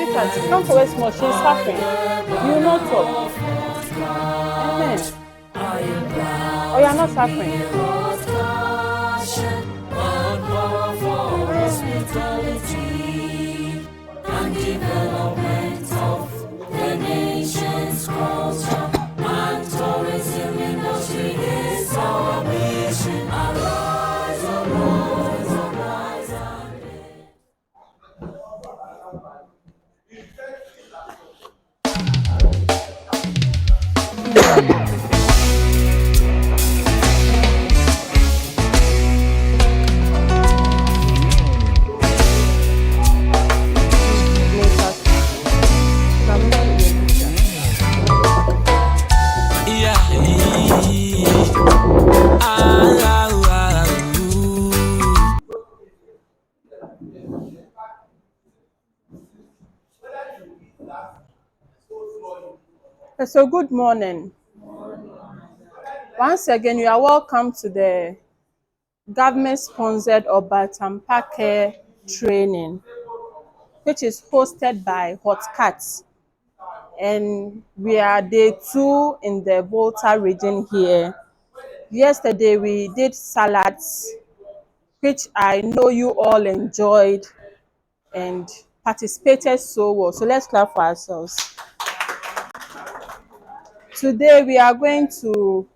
sweetheart, come forward small. She's suffering. You will not talk. Amen. Oh, you are not suffering. And development of the nation's culture and tourism industry is our mission. Arise, arise, arise, and So good morning. Once again, you are welcome to the government-sponsored Obatampake training, which is hosted by Hot Cats. And we are day 2 in the Volta region here. Yesterday, we did salads, which I know you all enjoyed and participated so well. So let's clap for ourselves. Today, we are going to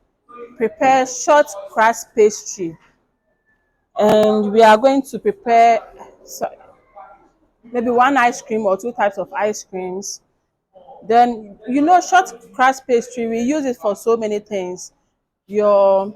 prepare short crust pastry, and we are going to prepare maybe one ice cream or 2 types of ice creams. Then short crust pastry, we use it for so many things. Your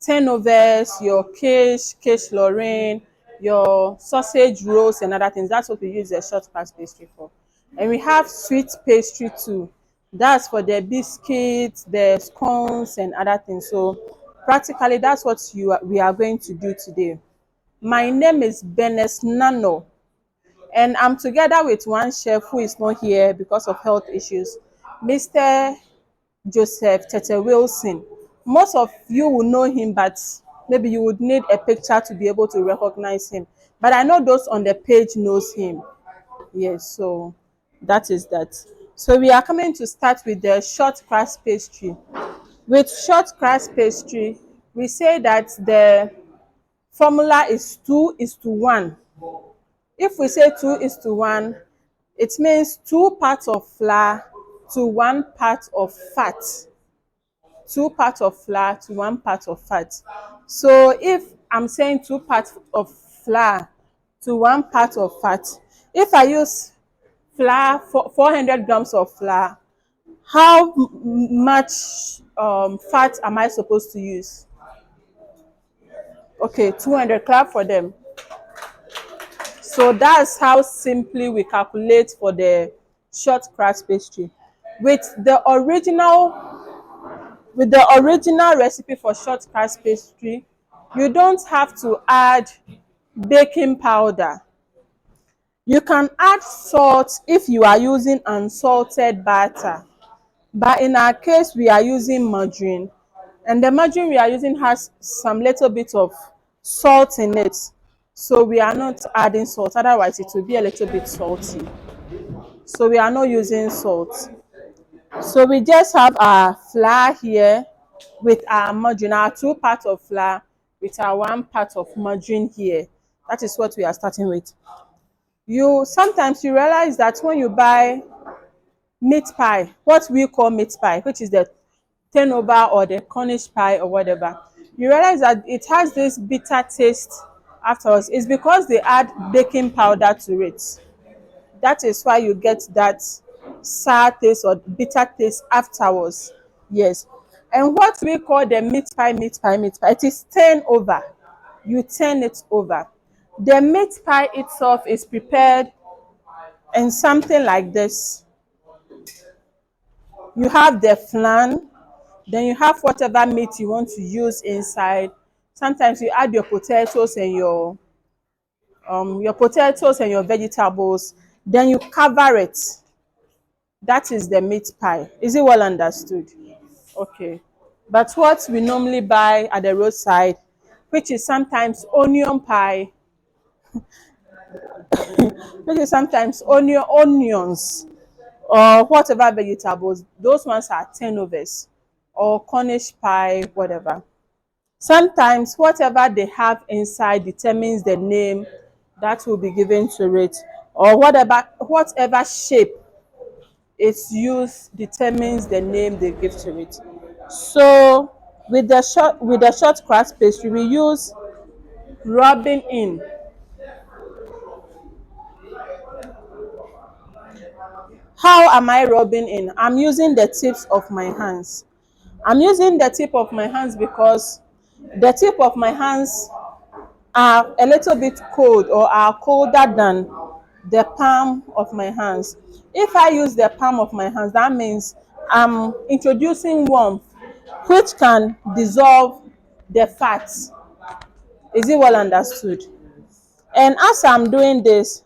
turnovers, your quiche Lorraine, your sausage rolls and other things. That's what we use the short crust pastry for. And we have sweet pastry too. That's for the biscuits, the scones and other things. So practically that's what we are going to do today. My name is Benes Nano, and I'm together with one chef who is not here because of health issues, Mr. Joseph Tete Wilson. Most of you will know him, but maybe you would need a picture to be able to recognize him. But I know those on the page knows him. Yes, so that is that. So we are coming to start with the short crust pastry. With short crust pastry, we say that the formula is 2:1. If we say 2:1, it means 2 parts of flour to 1 part of fat. 2 parts of flour to 1 part of fat. So if I'm saying 2 parts of flour to 1 part of fat, if I use flour, 400 grams of flour, how much fat am I supposed to use? Okay, 200. Clap for them. So that's how simply we calculate for the short crust pastry. With the original recipe for short crust pastry, you don't have to add baking powder. You can add salt if you are using unsalted batter, but in our case we are using margarine, and the margarine we are using has some little bit of salt in it, so we are not adding salt, otherwise it will be a little bit salty. So we are not using salt. So we just have our flour here with our margarine, our 2 parts of flour with our 1 part of margarine here. That is what we are starting with. Sometimes you realize that when you buy meat pie, what we call meat pie, which is the turnover or the Cornish pie or whatever, you realize that it has this bitter taste afterwards. It's because they add baking powder to it. That is why you get that sour taste or bitter taste afterwards. Yes. And what we call the meat pie, it is turn over. You turn it over. The meat pie itself is prepared in something like this. You have the flan, then you have whatever meat you want to use inside. Sometimes you add your potatoes and your vegetables, then you cover it. That is the meat pie. Is it well understood? Okay. But what we normally buy at the roadside, which is sometimes onion pie, Which is sometimes onions or whatever vegetables. Those ones are turnovers or Cornish pie, whatever. Sometimes whatever they have inside determines the name that will be given to it, or whatever shape it's used determines the name they give to it. So with the short crust pastry, we use rubbing in. How am I rubbing in? I'm using the tips of my hands. I'm using the tip of my hands because the tip of my hands are a little bit cold or are colder than the palm of my hands. If I use the palm of my hands, that means I'm introducing warmth which can dissolve the fats. Is it well understood? And as I'm doing this,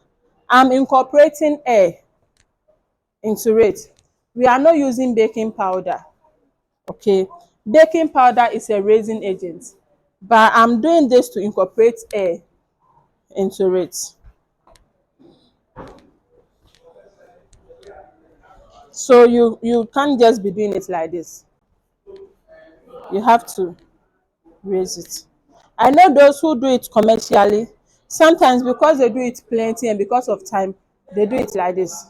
I'm incorporating air into it. We are not using baking powder. Okay, baking powder is a raising agent, but I'm doing this to incorporate air into it. So you can't just be doing it like this. You have to raise it. I know those who do it commercially, sometimes because they do it plenty and because of time, they do it like this.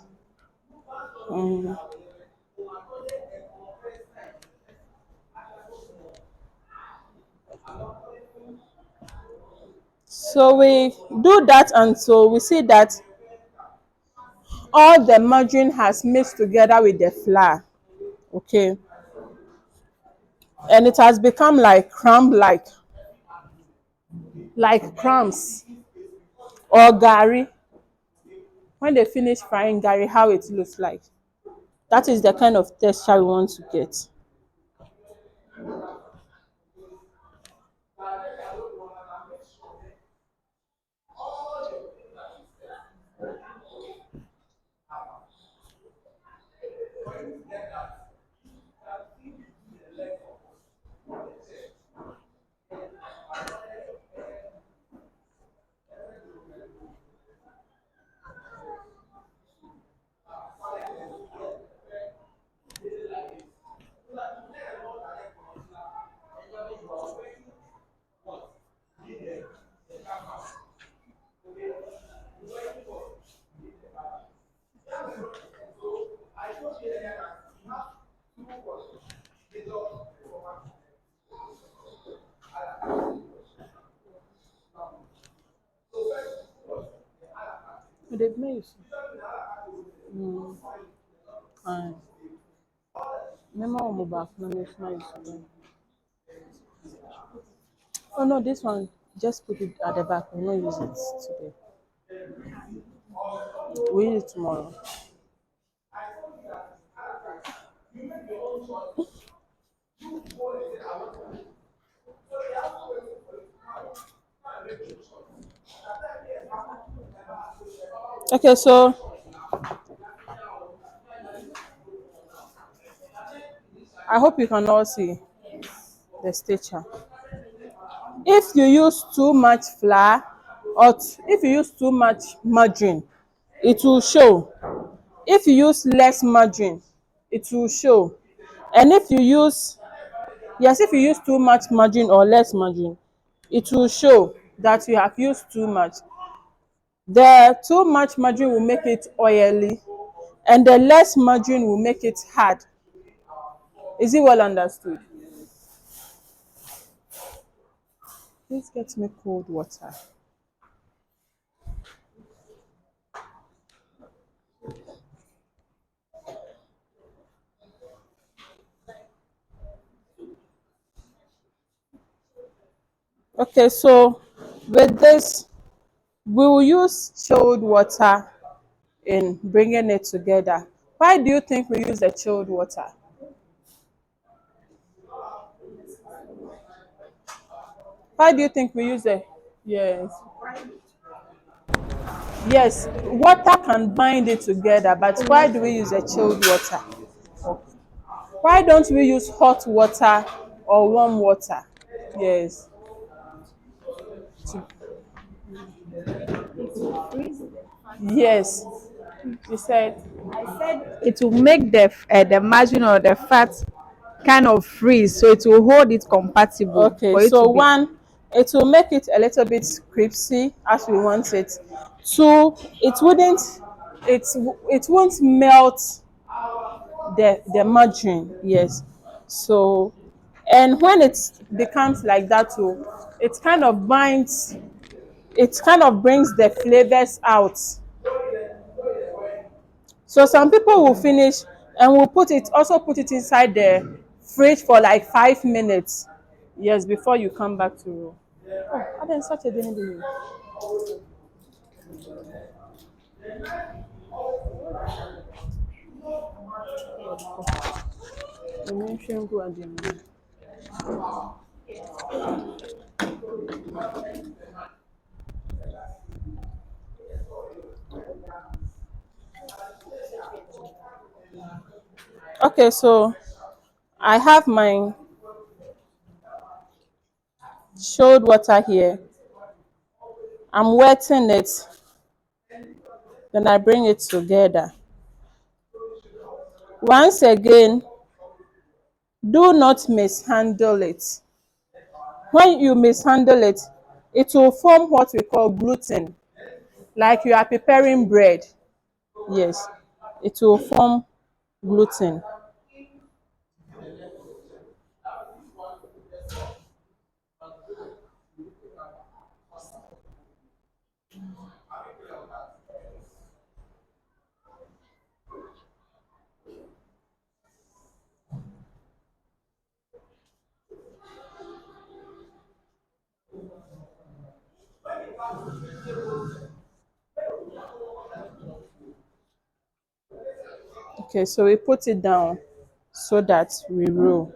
So we do that until we see that all the margarine has mixed together with the flour. Okay, and it has become like crumb like crumbs or gari. When they finish frying gari, how it looks like. That is the kind of texture we want to get. They've made fine. Remember one back, no, it's nice. Oh no, this one, just put it at the back. We'll not use it today. We'll use it tomorrow. Okay, so I hope you can all see the stitcher. If you use too much flour or if you use too much margarine, it will show. If you use less margarine, it will show. And if you use, yes, if you use too much margarine or less margarine, it will show that you have used too much. The too much margarine will make it oily and the less margarine will make it hard. Is it well understood? Please get me cold water. Okay, so with this, we will use chilled water in bringing it together. Why do you think we use the chilled water? Why do you think we use it? Yes. Yes, water can bind it together, but why do we use a chilled water? Why don't we use hot water or warm water? Yes. It will freeze the fat. Yes, you said. I said it will make the margin or the fat kind of freeze, so it will hold it compatible Okay, for it so to be. one, it will make it a little bit crispy as we want it. Two, it won't melt the margarine. Yes. So, and when it becomes like that too, it kind of brings the flavors out. So some people will finish and will put it inside the fridge for like 5 minutes. Yes, before you come back to roll. Oh, I didn't such a thing. Okay, so I have my chilled water here. I'm wetting it, then I bring it together. Once again, do not mishandle it. When you mishandle it, it will form what we call gluten, like you are preparing bread. Yes, it will form gluten. Okay, so we put it down so that we roll.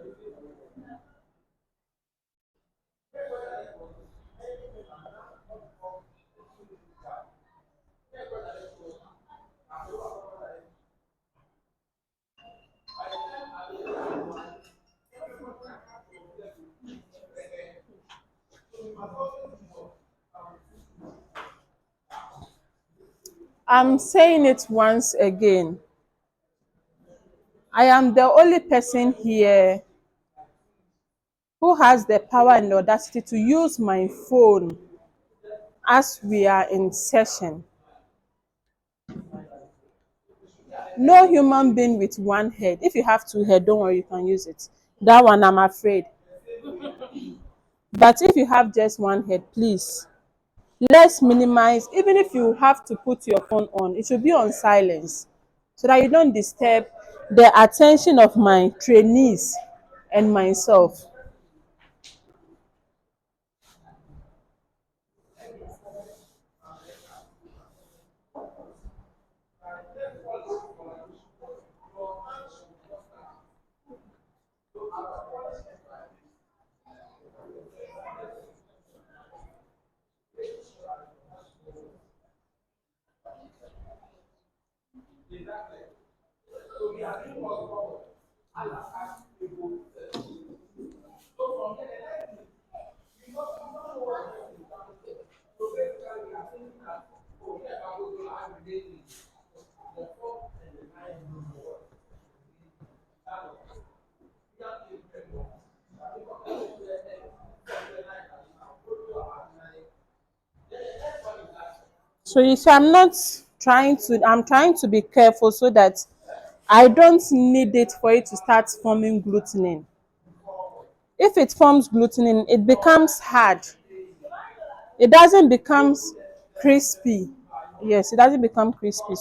I'm saying it once again. I am the only person here who has the power and the audacity to use my phone as we are in session. No human being with one head. If you have two head, don't worry, you can use it. That one, I'm afraid. But if you have just one head, please, let's minimize. Even if you have to put your phone on, it should be on silence so that you don't disturb the attention of my trainees and myself. So you see, I'm trying to be careful so that I don't need it for it to start forming gluten. If it forms gluten, it becomes hard. It doesn't become crispy. Yes, it doesn't become crispy.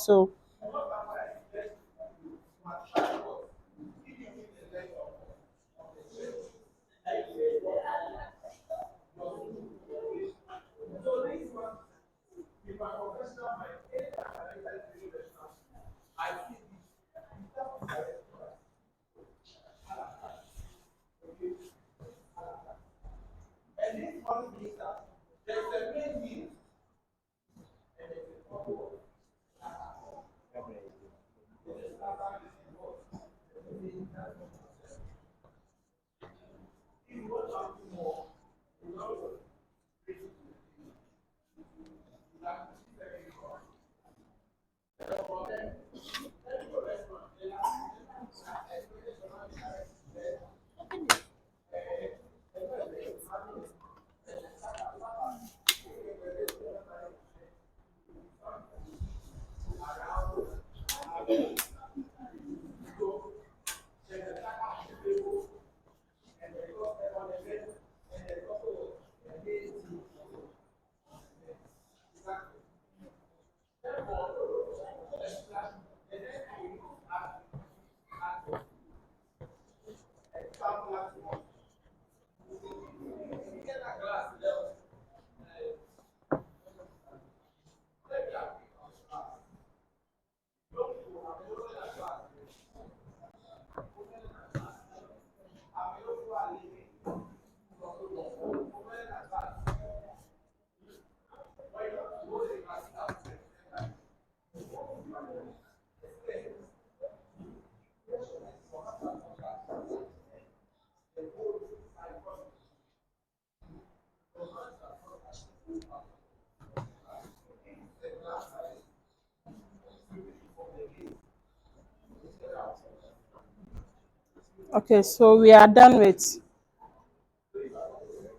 Okay, so we are done with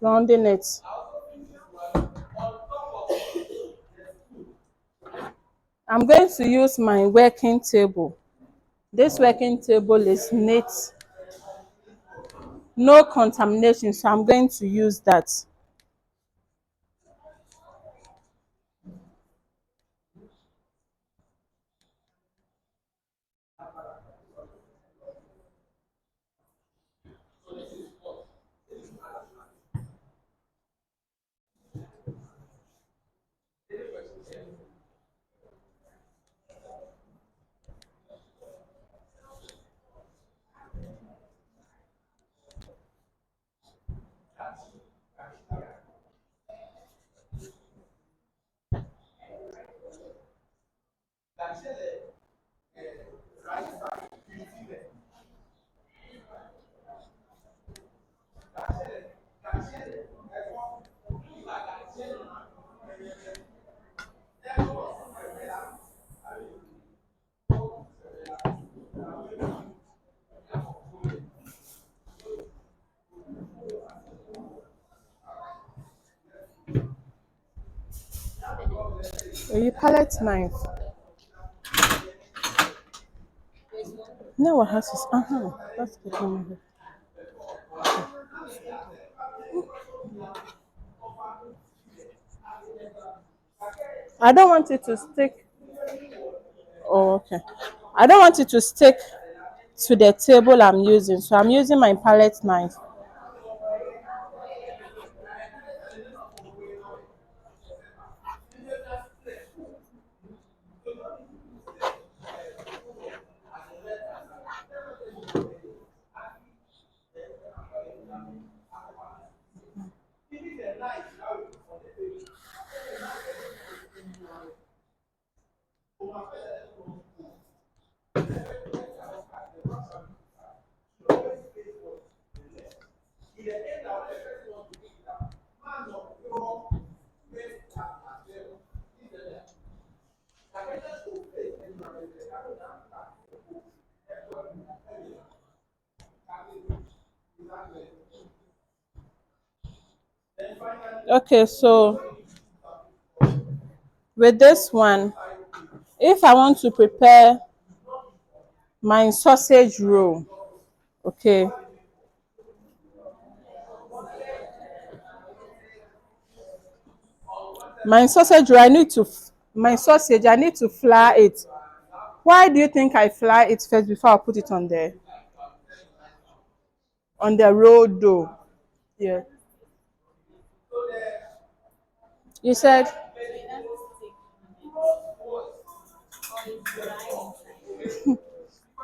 rounding it. I'm going to use my working table. This working table is neat, no contamination, so I'm going to use that. A palette knife. No one has this. That's the thing. I don't want it to stick. Oh, okay. I don't want it to stick to the table I'm using, so I'm using my palette knife. Okay, so with this one, if I want to prepare my sausage roll, okay, my sausage roll, I need to flour it. Why do you think I flour it first before I put it on the roll dough? Yeah. You said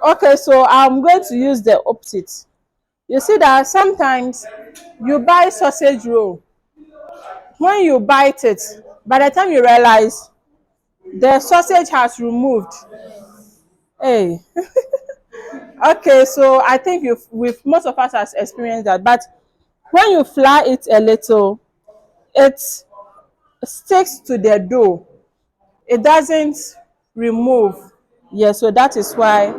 okay, so I'm going to use the opposite. You see that sometimes you buy sausage roll. When you bite it, by the time you realize the sausage has removed. Hey, okay, so I think with most of us has experienced that. But when you fry it a little, it sticks to the dough. It doesn't remove. Yeah, so that is why.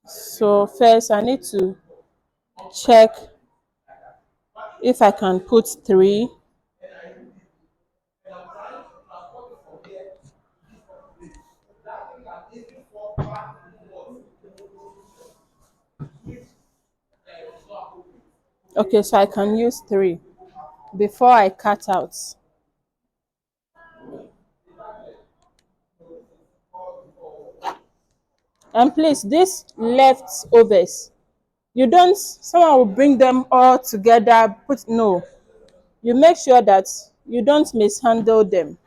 So first I need to check if I can put 3. Okay, so I can use 3 before I cut out. And please, these leftovers, you don't, someone will bring them all together, put, no. You make sure that you don't mishandle them.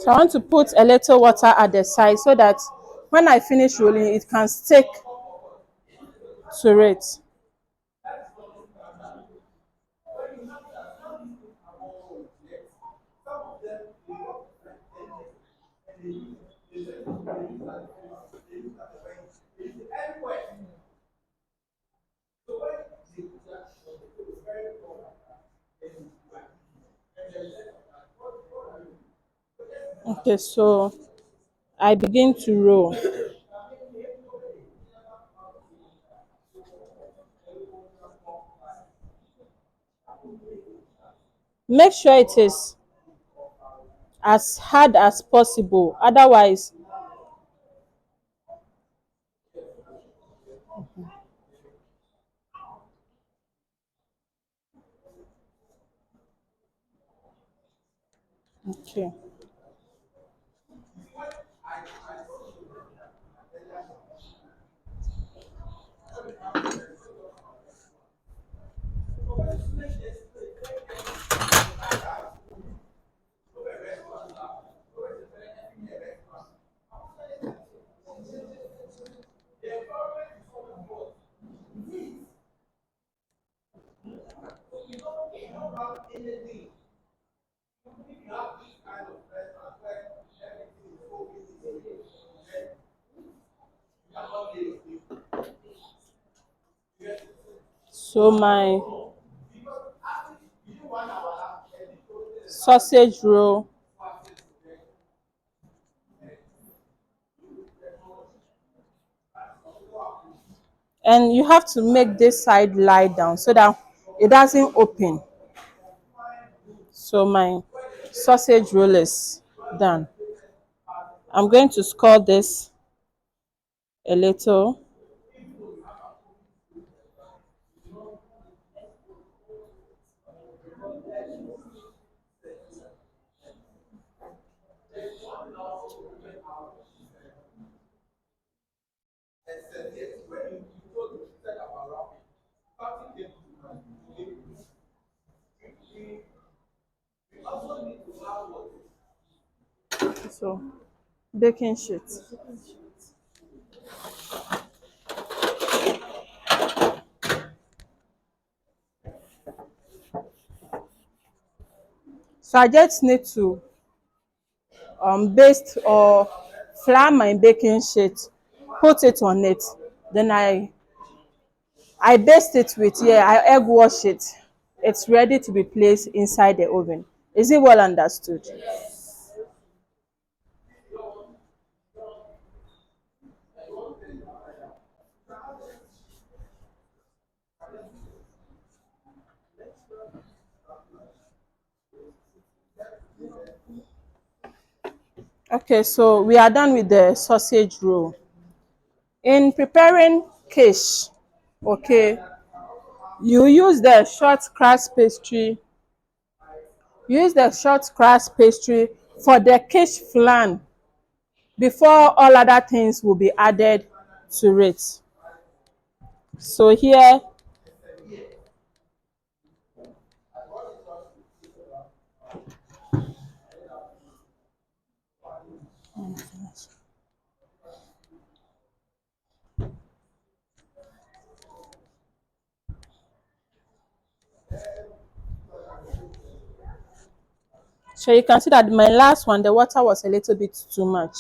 So I want to put a little water at the side so that when I finish rolling, it can stick to it. Okay, so I begin to roll. Make sure it is as hard as possible. Otherwise, okay. So my sausage roll, and you have to make this side lie down so that it doesn't open. So my sausage roll is done. I'm going to score this a little. So baking sheet. So I just need to baste or flour my baking sheet, put it on it. Then I baste it with, yeah, I egg wash it. It's ready to be placed inside the oven. Is it well understood? Okay, so we are done with the sausage roll. In preparing quiche, okay, you use the short crust pastry. Use the short crust pastry for the quiche flan before all other things will be added to it. So here, so you can see that my last one, the water was a little bit too much.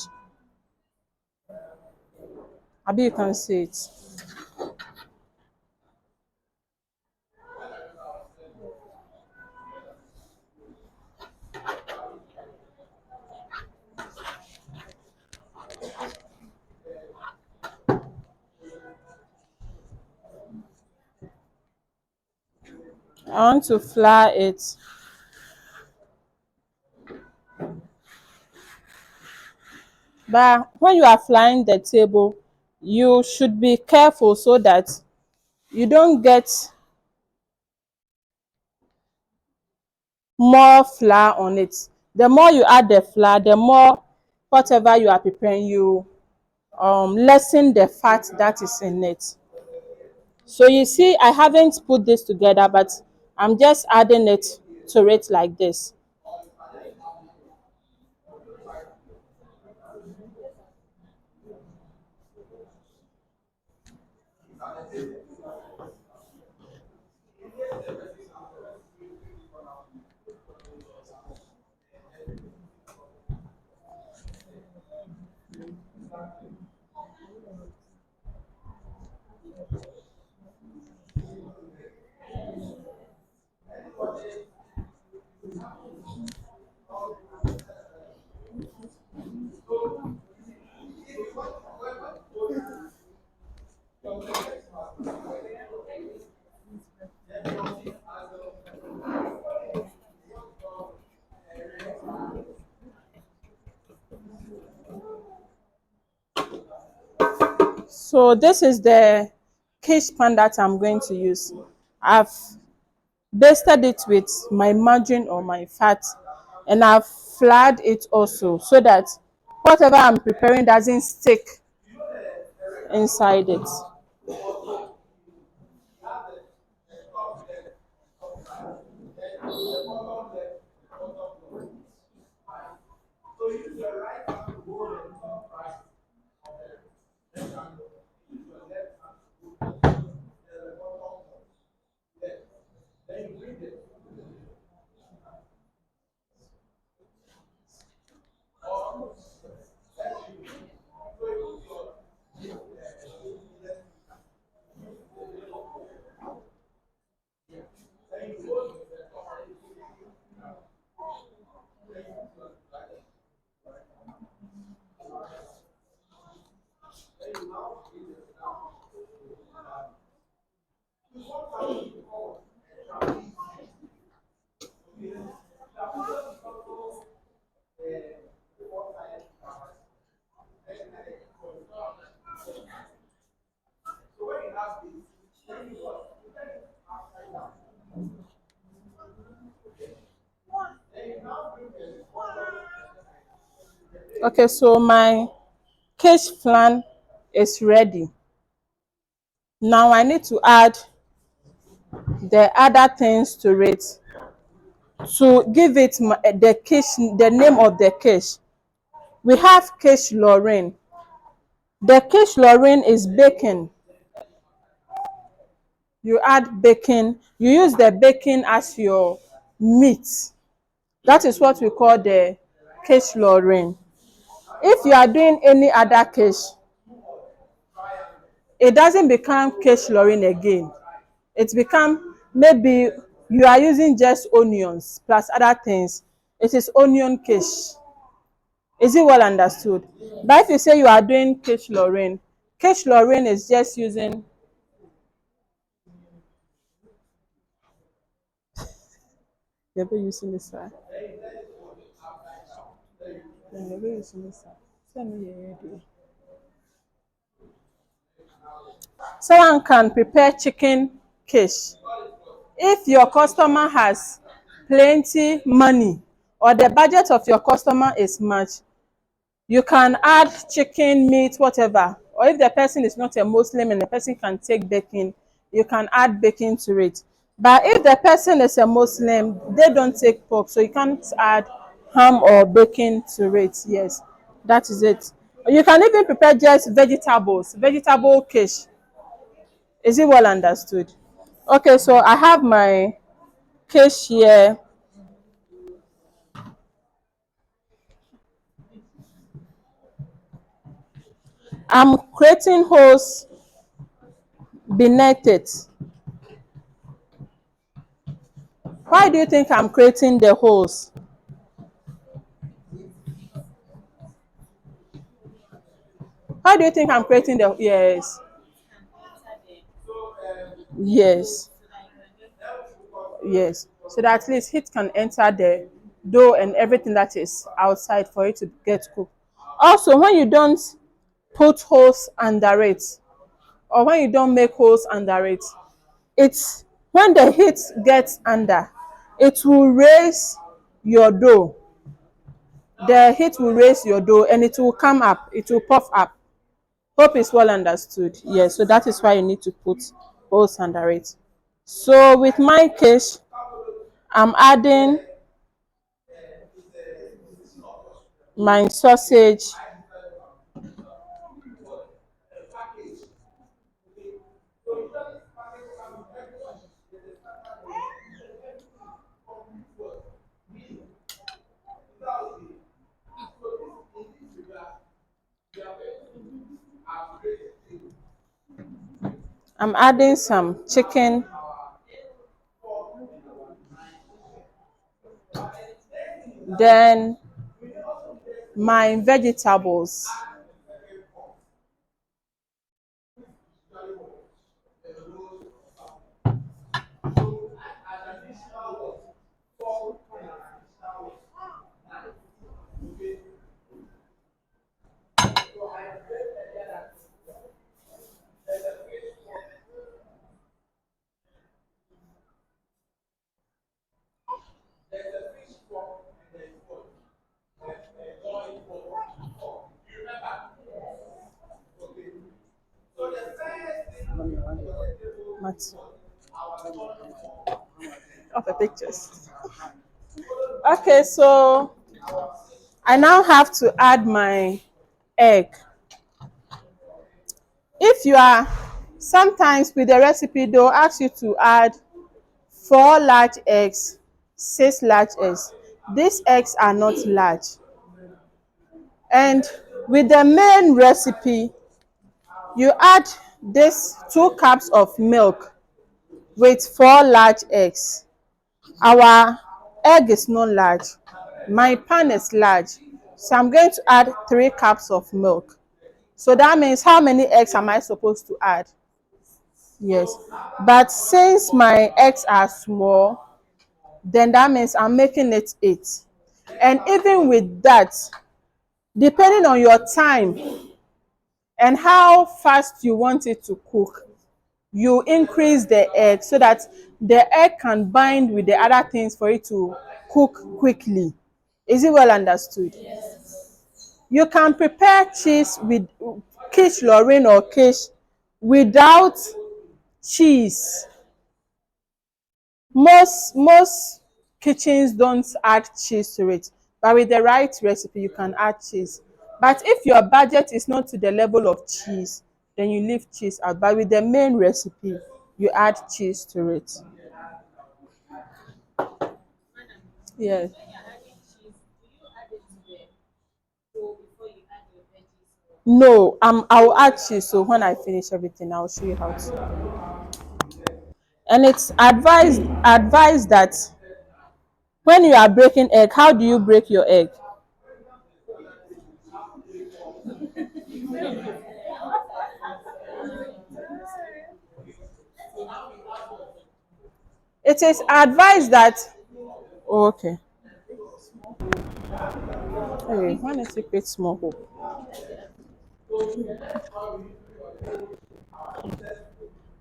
Abi, you can see it. I want to flour it. But when you are flying the table, you should be careful so that you don't get more flour on it. The more you add the flour, the more whatever you are preparing, you lessen the fat that is in it. So you see, I haven't put this together, but I'm just adding it to it like this. So this is the quiche pan that I'm going to use. I've basted it with my margarine or my fat, and I've floured it also so that whatever I'm preparing doesn't stick inside it. Okay, so my quiche flan is ready. Now I need to add the other things to it to give it the quiche, the name of the quiche. We have quiche Lorraine. The quiche Lorraine is bacon. You add bacon. You use the bacon as your meat. That is what we call the quiche Lorraine. If you are doing any other quiche, it doesn't become quiche Lorraine again. It become maybe you are using just onions plus other things. It is onion quiche. Is it well understood? But if you say you are doing quiche Lorraine is just using you're using this side. You're using this side. Send me your idea. Someone can prepare chicken quiche. If your customer has plenty money or the budget of your customer is much, you can add chicken, meat, whatever. Or if the person is not a Muslim and the person can take bacon, you can add bacon to it. But if the person is a Muslim, they don't take pork, so you can't add ham or bacon to it. Yes, that is it. You can even prepare just vegetables, vegetable quiche. Is it well understood? Okay, so I have my quiche here. I'm creating holes beneath it. Why do you think I'm creating the holes? Why do you think I'm creating the yes? Yes, yes. So that at least heat can enter the dough and everything that is outside for it to get cooked. Also, when you don't put holes under it, or when you don't make holes under it, it's when the heat gets under, it will raise your dough. The heat will raise your dough and it will come up, it will puff up. Hope is well understood. Yes, so that is why you need to put holes under it. So with my quiche, I'm adding my sausage. I'm adding some chicken, then my vegetables. it. Of the pictures. Okay, so I now have to add my egg. If you are, sometimes with the recipe, they'll ask you to add 4 large eggs, 6 large eggs. These eggs are not large. And with the main recipe, you add this 2 cups of milk with 4 large eggs. Our egg is not large. My pan is large. So I'm going to add 3 cups of milk. So that means how many eggs am I supposed to add? Yes. But since my eggs are small, then that means I'm making it 8. And even with that, depending on your time and how fast you want it to cook, you increase the egg so that the egg can bind with the other things for it to cook quickly. Is it well understood? You can prepare cheese with quiche Lorraine or quiche without cheese. Most kitchens don't add cheese to it, but with the right recipe you can add cheese. But if your budget is not to the level of cheese, then you leave cheese out. But with the main recipe, you add cheese to it. Yes. No, I'll add cheese. So when I finish everything, I'll show you how to. And it's advised that when you are breaking egg, how do you break your egg? It is advised that, oh, okay. Hey, when is it create small hope?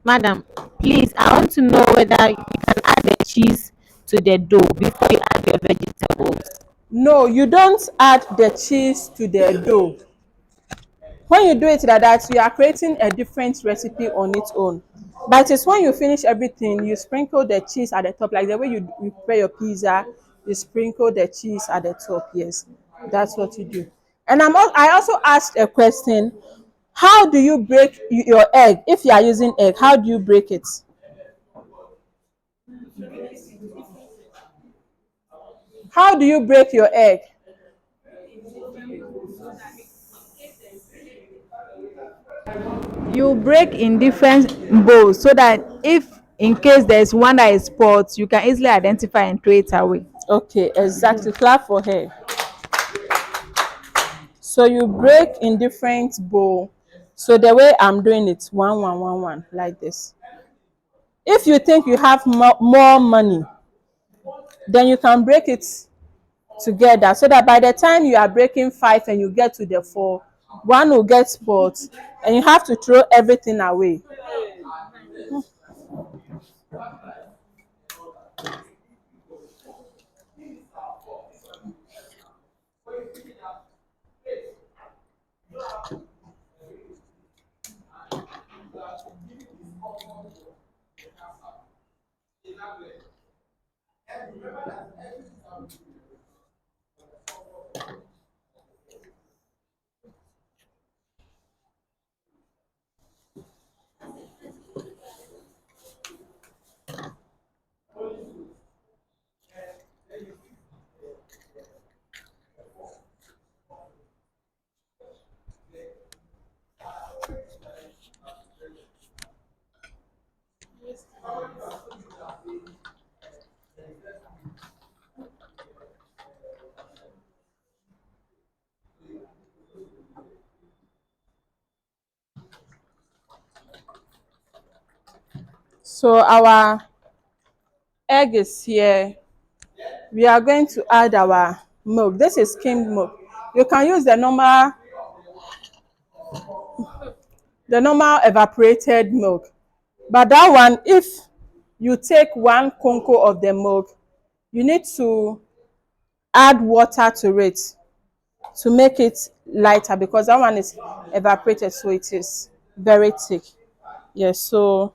Madam, please, I want to know whether you can add the cheese to the dough before you add your vegetables. No, you don't add the cheese to the dough. When you do it like that, you are creating a different recipe on its own. But it's when you finish everything, you sprinkle the cheese at the top, like the way you prepare your pizza, you sprinkle the cheese at the top. Yes, that's what you do. And I also asked a question: how do you break your egg? If you are using egg, how do you break it? How do you break your egg? You break in different bowls so that if in case there's one that is spoiled, you can easily identify and throw it away. Okay, exactly. Clap for her. So you break in different bowl. So the way I'm doing it, 1 1 1 1 like this. If you think you have more money, then you can break it together so that by the time you are breaking 5 and you get to the 4, one will get spoiled and you have to throw everything away. So our egg is here. We are going to add our milk. This is skimmed milk. You can use the normal evaporated milk. But that one, if you take 1 conco of the milk, you need to add water to it to make it lighter because that one is evaporated, so it is very thick. Yes, so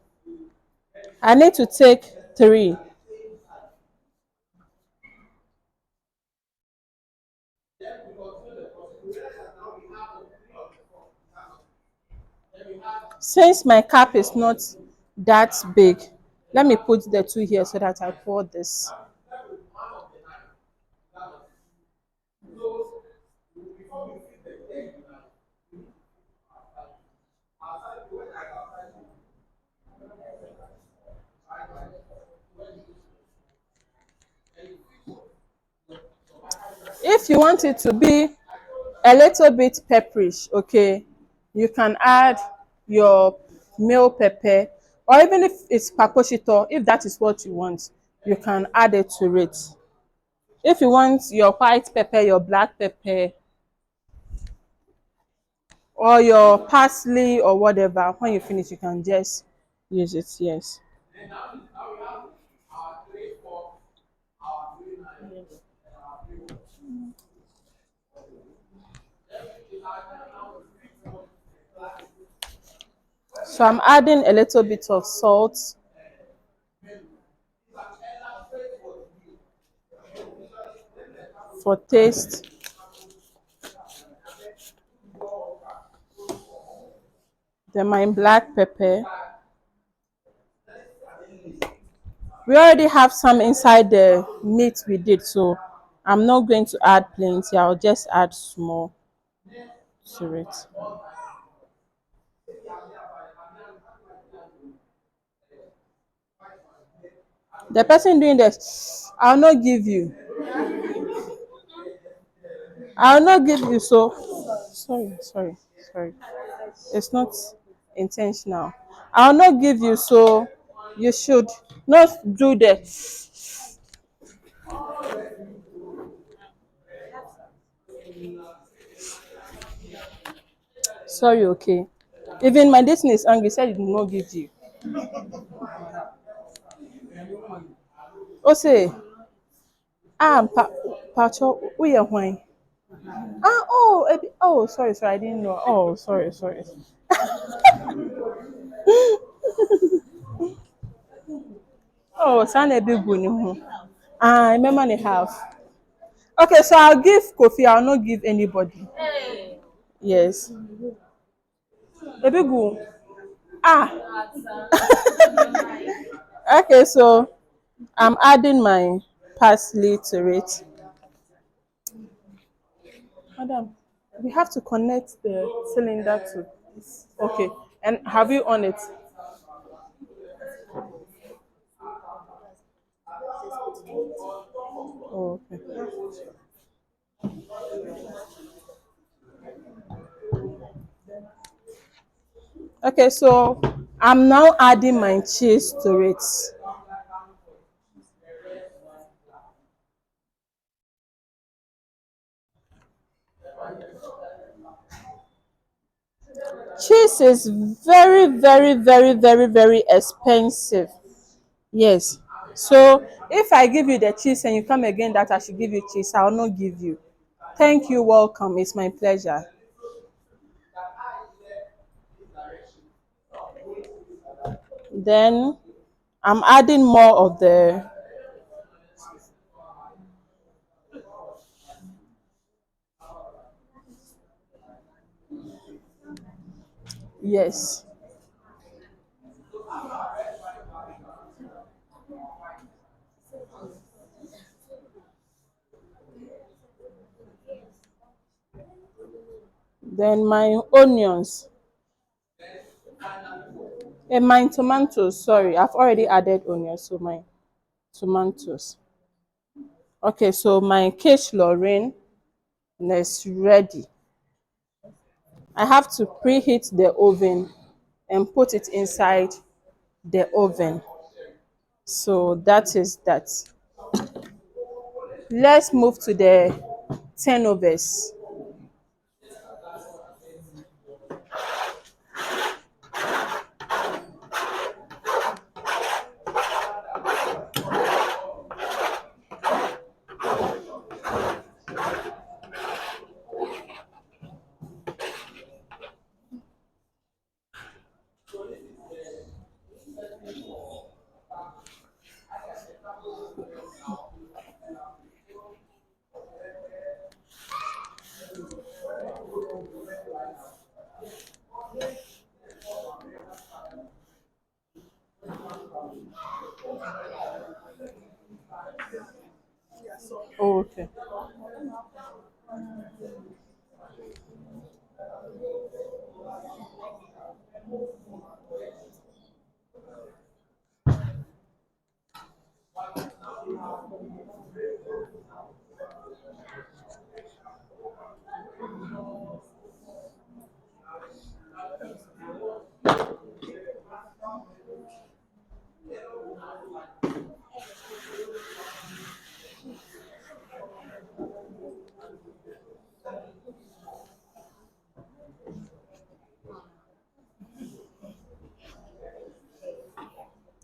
I need to take 3. Since my cup is not that big, let me put the 2 here so that I pour this. If you want it to be a little bit pepperish, okay, you can add your male pepper, or even if it's pakoshito, if that is what you want, you can add it to it. If you want your white pepper, your black pepper, or your parsley or whatever, when you finish, you can just use it. Yes. So I'm adding a little bit of salt for taste. Then my black pepper. We already have some inside the meat we did, so I'm not going to add plenty. I'll just add small to it. The person doing this, I'll not give you. I'll not give you. So sorry. It's not intentional. I'll not give you, so you should not do that. Sorry, okay. Even my Disney is angry, said it will not give you. Oh say, Pacho, we are wine. Sorry, I didn't know. Oh, sorry. Oh, son, a big one. I remember they have. Okay, so I'll give Kofi. I'll not give anybody. Yes, a big one. Ah, okay. So I'm adding my parsley to it. Madam, we have to connect the cylinder to. Okay, and have you on it? Oh, okay. Okay, so I'm now adding my cheese to it. Cheese is very expensive. Yes. So if I give you the cheese and you come again that I should give you cheese, I will not give you. Thank you, welcome. It's my pleasure. Then I'm adding more of the, yes. Then my onions and my tomatoes. Sorry, I've already added onions, so my tomatoes. Okay, so my quiche Lorraine is ready. I have to preheat the oven and put it inside the oven. So that is that. Let's move to the turnovers.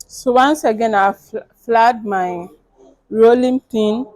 So once again, I've floured my rolling pin.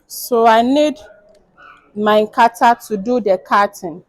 So I need my cutter to do the cutting.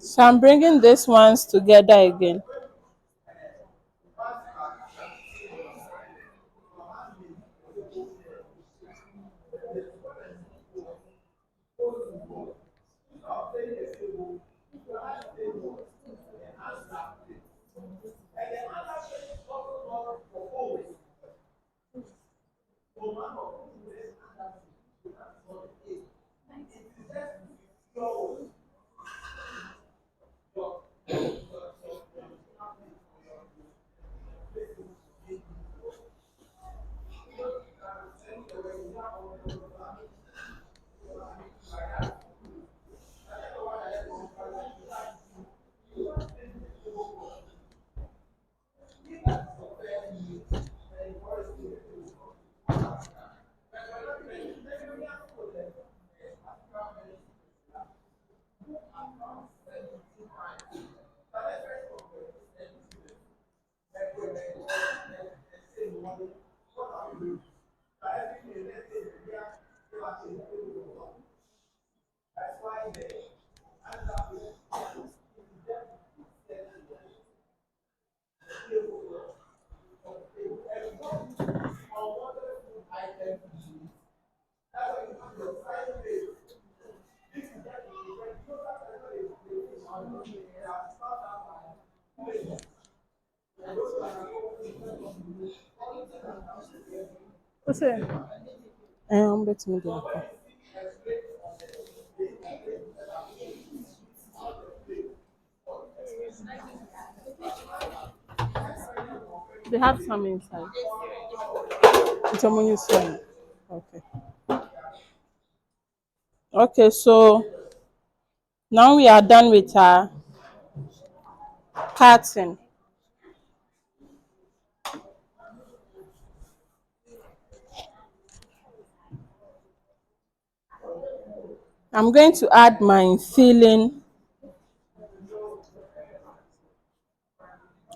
So I'm bringing these ones together again. say, bet me there. They have some inside. It's a menu sign. Okay. Okay, so now we are done with our cutting. I'm going to add my filling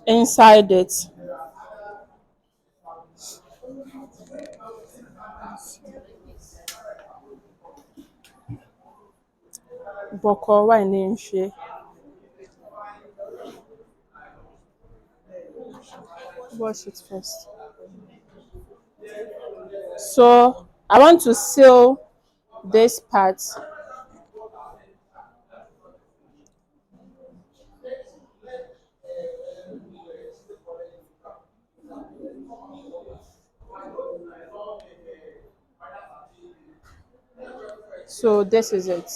inside it. Boko wine wash it first. So I want to seal this part. So this is it.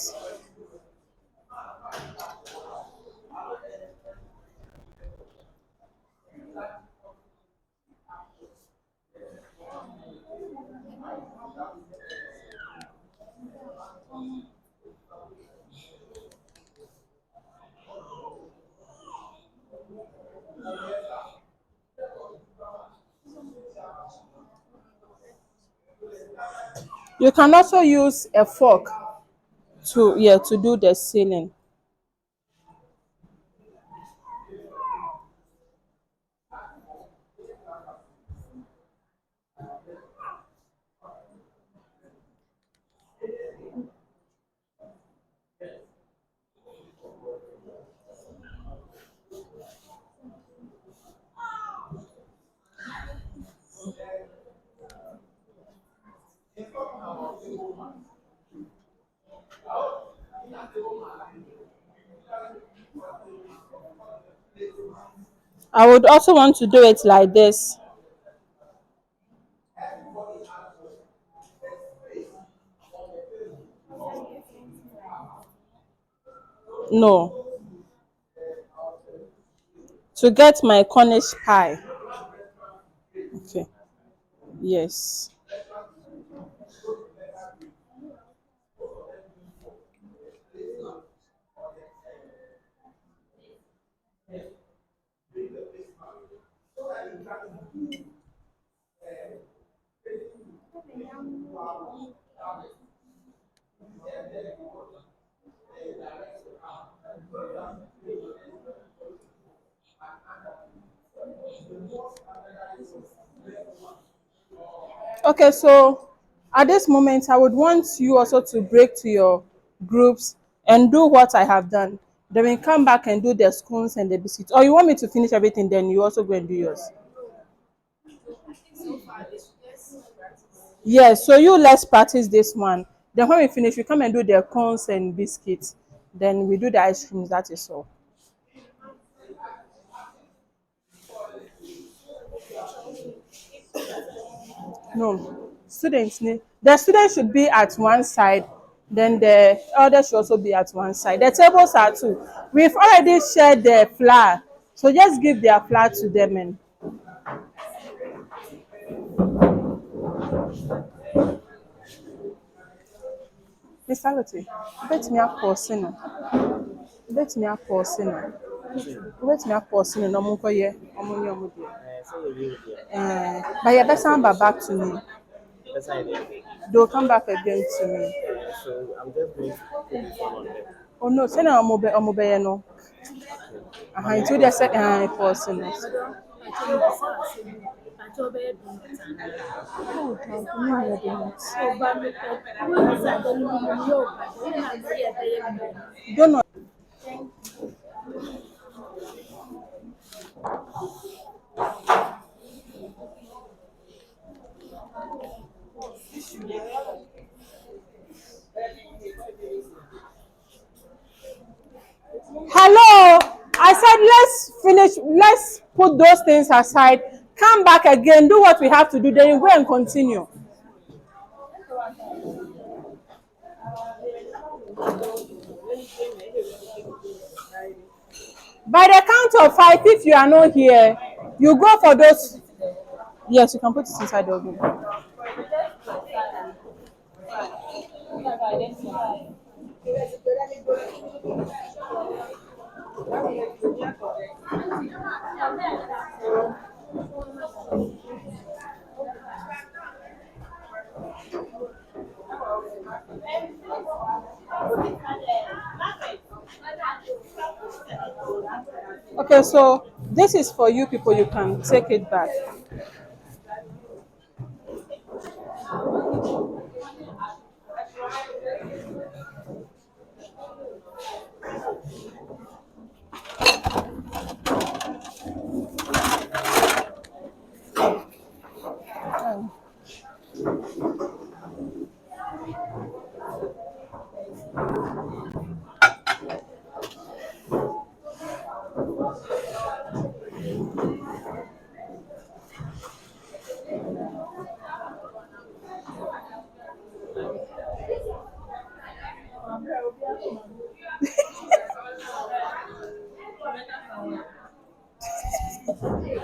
You can also use a fork to do the sealing. I would also want to do it like this. No, to get my Cornish pie. Okay. Yes. Okay, so at this moment, I would want you also to break to your groups and do what I have done. Then we come back and do the scones and the biscuits. Or you want me to finish everything, then you also go and do yours. Yes, so you let's practice this one. Then when we finish, we come and do the cones and biscuits. Then we do the ice creams, that is all. No, the students should be at one side, then the others should also be at one side. The tables are two. We've already shared the flour, so just give their flour to them. And Mr. Lotte, bet me up for sinner. Bet me up for sinner. Bet me up for sinner. No more ye. But you better come back to me. They'll come back again to me. So I'm just going to put this one on there. Oh no, send a mobile no. Into the second for sinners. Don't know. Hello, I said let's finish, let's put those things aside, come back again, do what we have to do, then you go and continue. By the count of 5, if you are not here, you go for those. Yes, you can put it inside the oven. Okay, so this is for you people. You can take it back.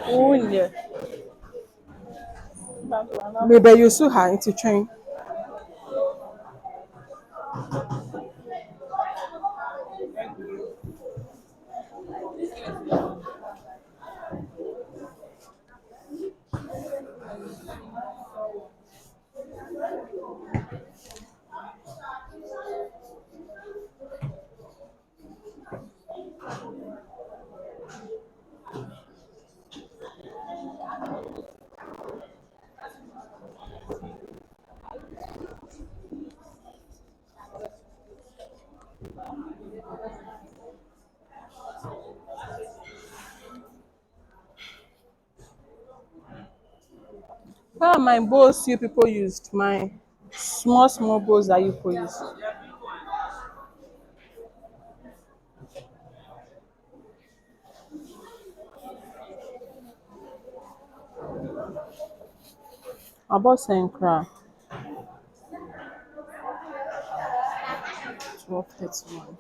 Oh yeah. Maybe you saw her into train. Where are my bowls you people used? My small bowls that you people used. About saying cry. 12:31.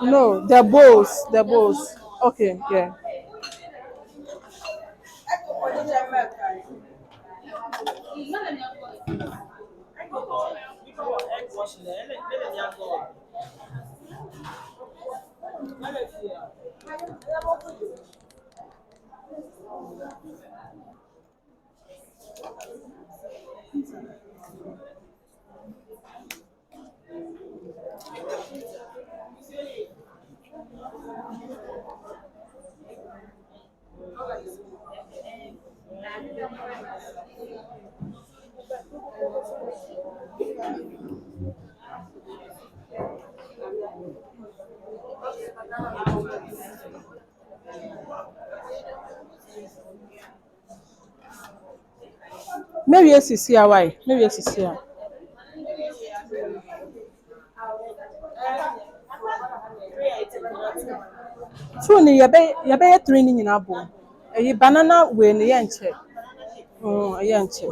No, the bowls. The bowls. Okay, yeah. Maybe yes, is here. Why? Maybe yes, is here. Two ni yabe 3 ni nyina bo. Eyi banana we ni ye nche. Ye nche.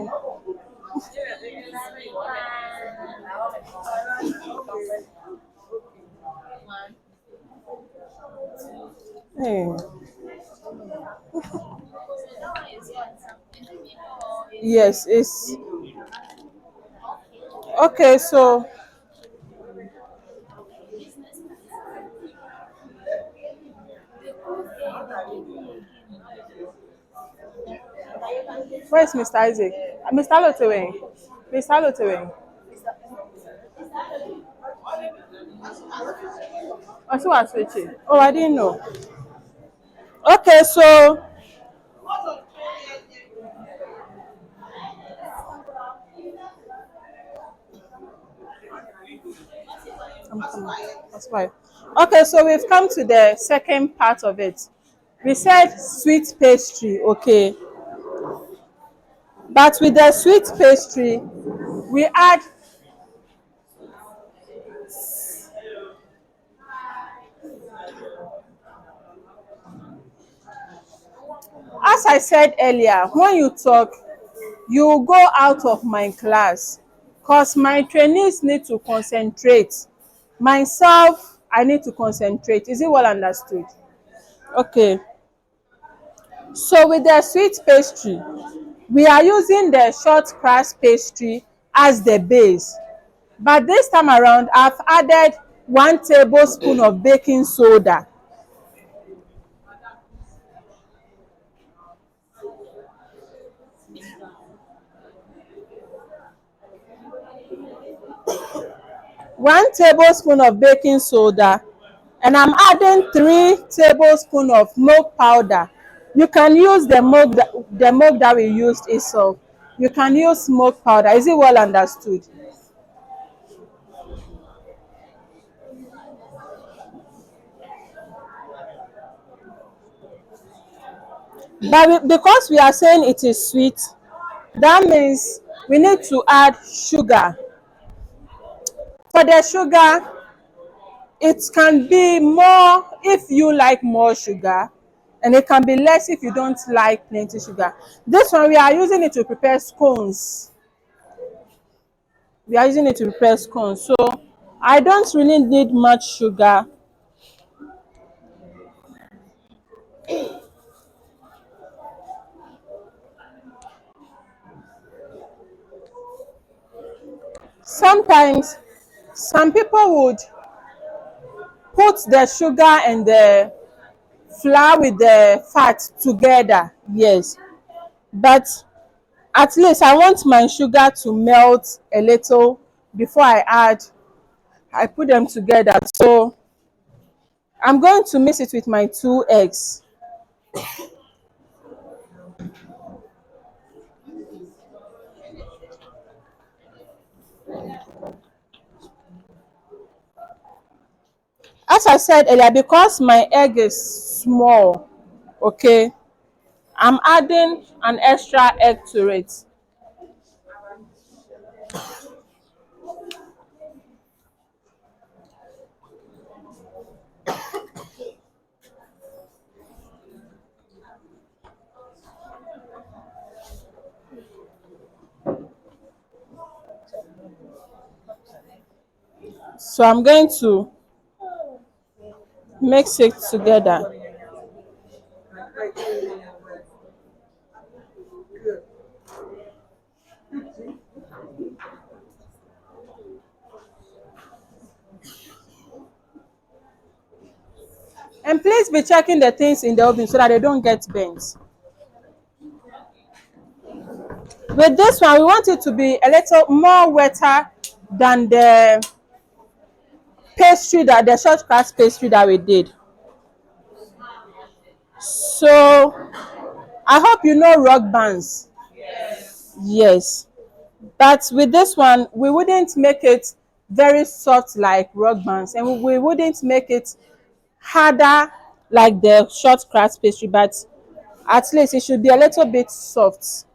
fine. Hey. Yes, it's okay. So where's Mr. Isaac? Mr. Lotewing. Mr. Lotewing. I see what's switching. Oh, I didn't know. Okay, so I'm coming. That's why. Okay, so we've come to the second part of it. We said sweet pastry, okay. But with the sweet pastry, we add, as I said earlier, when you talk, you go out of my class because my trainees need to concentrate. Myself, I need to concentrate. Is it well understood? Okay. So with the sweet pastry, we are using the short crust pastry as the base. But this time around, I've added 1 tablespoon of baking soda. One tablespoon of baking soda, and I'm adding 3 tablespoons of milk powder. You can use the milk that we used itself. You can use milk powder. Is it well understood? But because we are saying it is sweet, that means we need to add sugar. For the sugar, it can be more if you like more sugar, and it can be less if you don't like plenty sugar. This one, we are using it to prepare scones. We are using it to prepare scones, so I don't really need much sugar. Sometimes some people would put the sugar and the flour with the fat together, yes, but at least I want my sugar to melt a little before I put them together. So I'm going to mix it with my 2 eggs. As I said earlier, because my egg is small, okay, I'm adding an extra egg to it. So I'm going to mix it together. And please be checking the things in the oven so that they don't get burnt. With this one, we want it to be a little more wetter than the the short crust pastry that we did. So I hope you know rock bands. Yes. But with this one, we wouldn't make it very soft like rock bands, and we wouldn't make it harder like the short crust pastry, but at least it should be a little bit soft.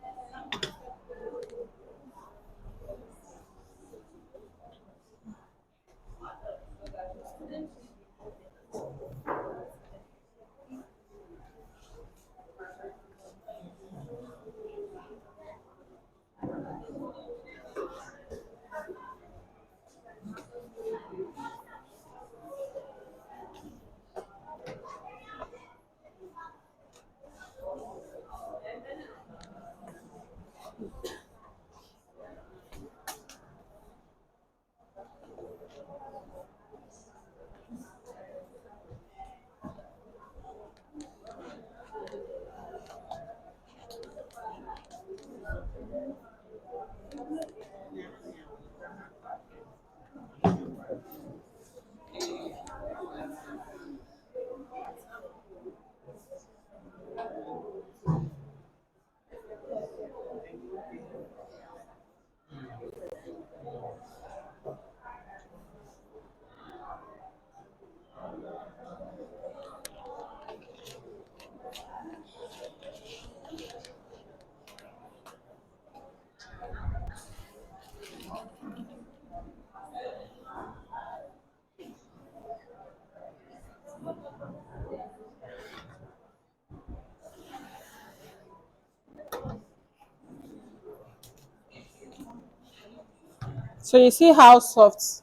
So you see how soft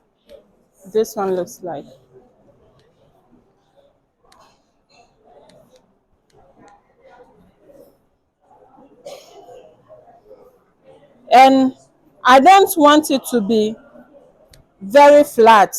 this one looks like. And I don't want it to be very flat.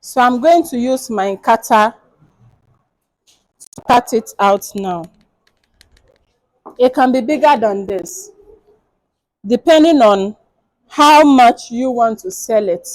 So I'm going to use my cutter to cut it out now. It can be bigger than this, depending on how much you want to sell it.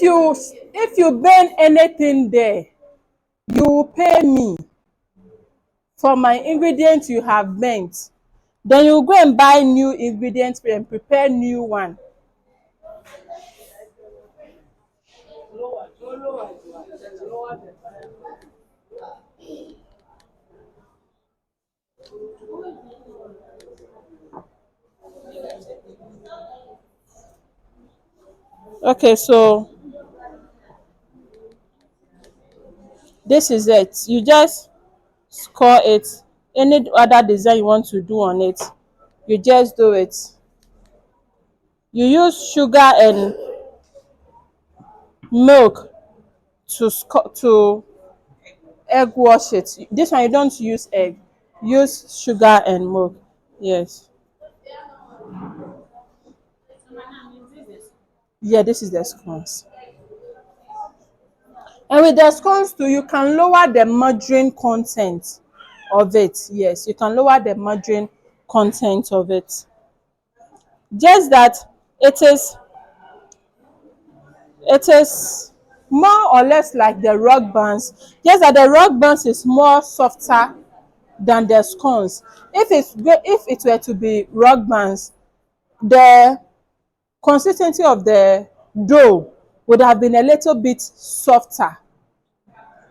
If you burn anything there, you will pay me for my ingredients you have burnt. Then you go and buy new ingredients and prepare new one. Okay, so this is it. You just score it. Any other design you want to do on it, you just do it. You use sugar and milk to egg wash it. This one you don't use egg. use sugar and milk. Yes. Yeah, this is the scones. And with the scones too, you can lower the margarine content of it. Yes, you can lower the margarine content of it. Just that it is it is more or less like the rock buns. Just that the rock buns is more softer than the scones. If it were to be rock buns, the consistency of the dough would have been a little bit softer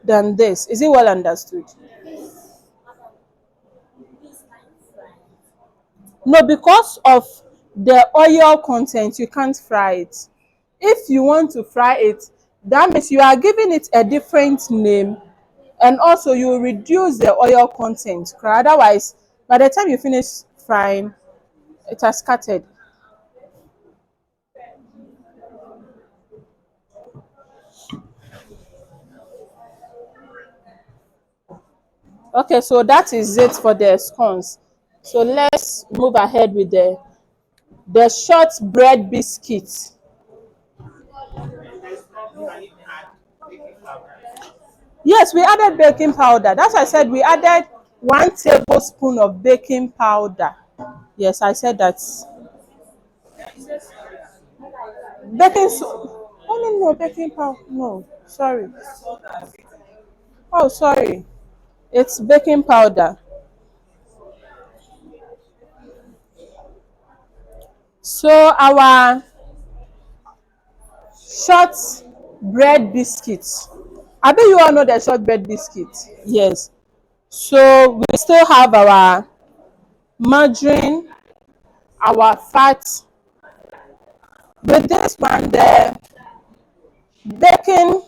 than this. Is it well understood? No, because of the oil content, you can't fry it. If you want to fry it, that means you are giving it a different name, and also you reduce the oil content. Otherwise, by the time you finish frying, it has scattered. Okay, so that is it for the scones. So let's move ahead with the short bread biscuits. Yes, we added baking powder. That's why I said we added 1 tablespoon of baking powder. Yes, I said that. Oh, no, baking powder. No, sorry. Oh, sorry. It's baking powder. So our short bread biscuits. I bet you all know the short bread biscuits. Yes. So we still have our margarine, our fat. With this one, the baking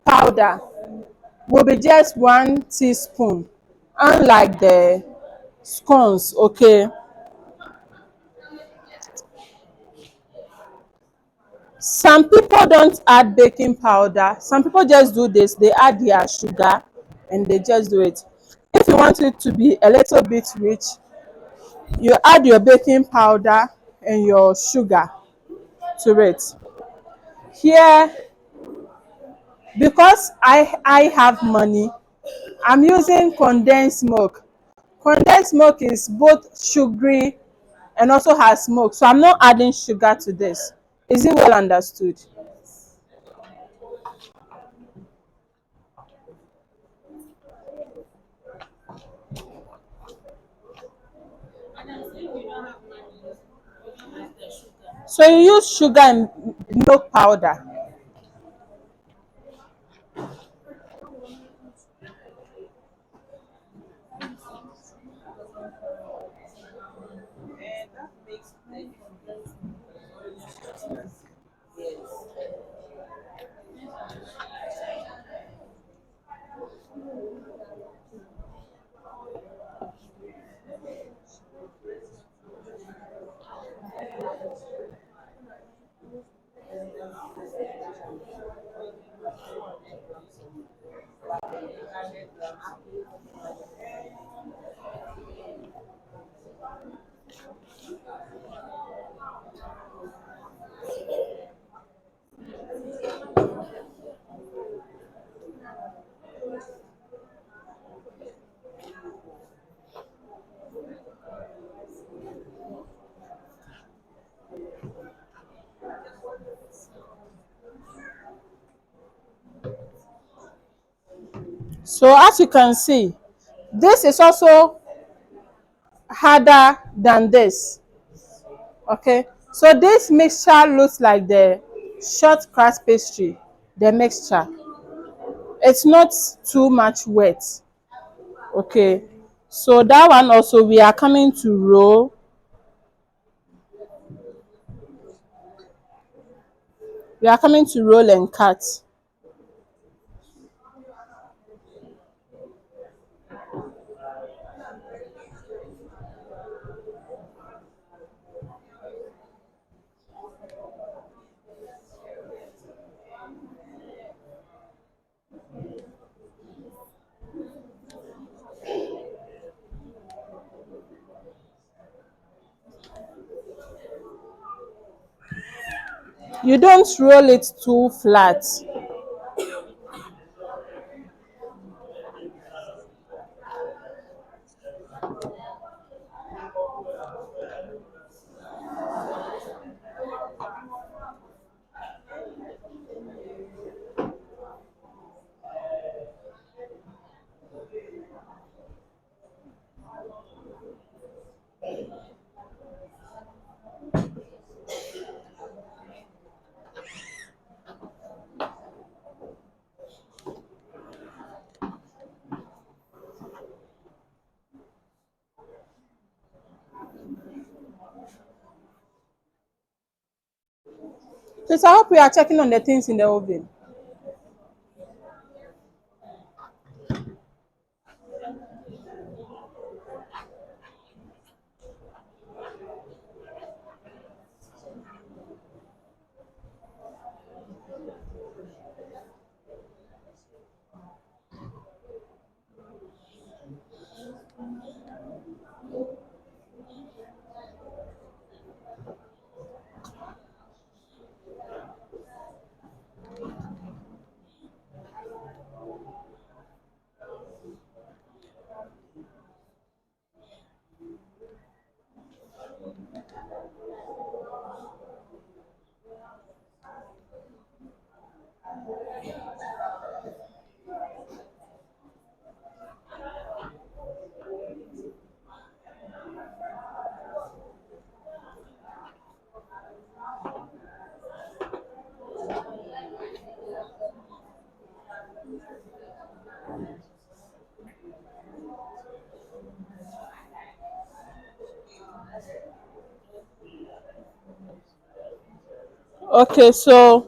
powder will be just 1 teaspoon, unlike the scones. Okay. Some people don't add baking powder. Some people just do this. They add their sugar and they just do it. If you want it to be a little bit rich, you add your baking powder and your sugar to it. Here, because I have money, I'm using condensed milk. Condensed milk is both sugary and also has milk, so I'm not adding sugar to this. Is it well understood? So you use sugar and milk powder. So as you can see, this is also harder than this. Okay, so this mixture looks like the short crust pastry, the mixture. It's not too much wet. Okay, so that one also we are coming to roll. We are coming to roll and cut. You don't roll it too flat. Please, I hope you are checking on the things in the oven. Okay, so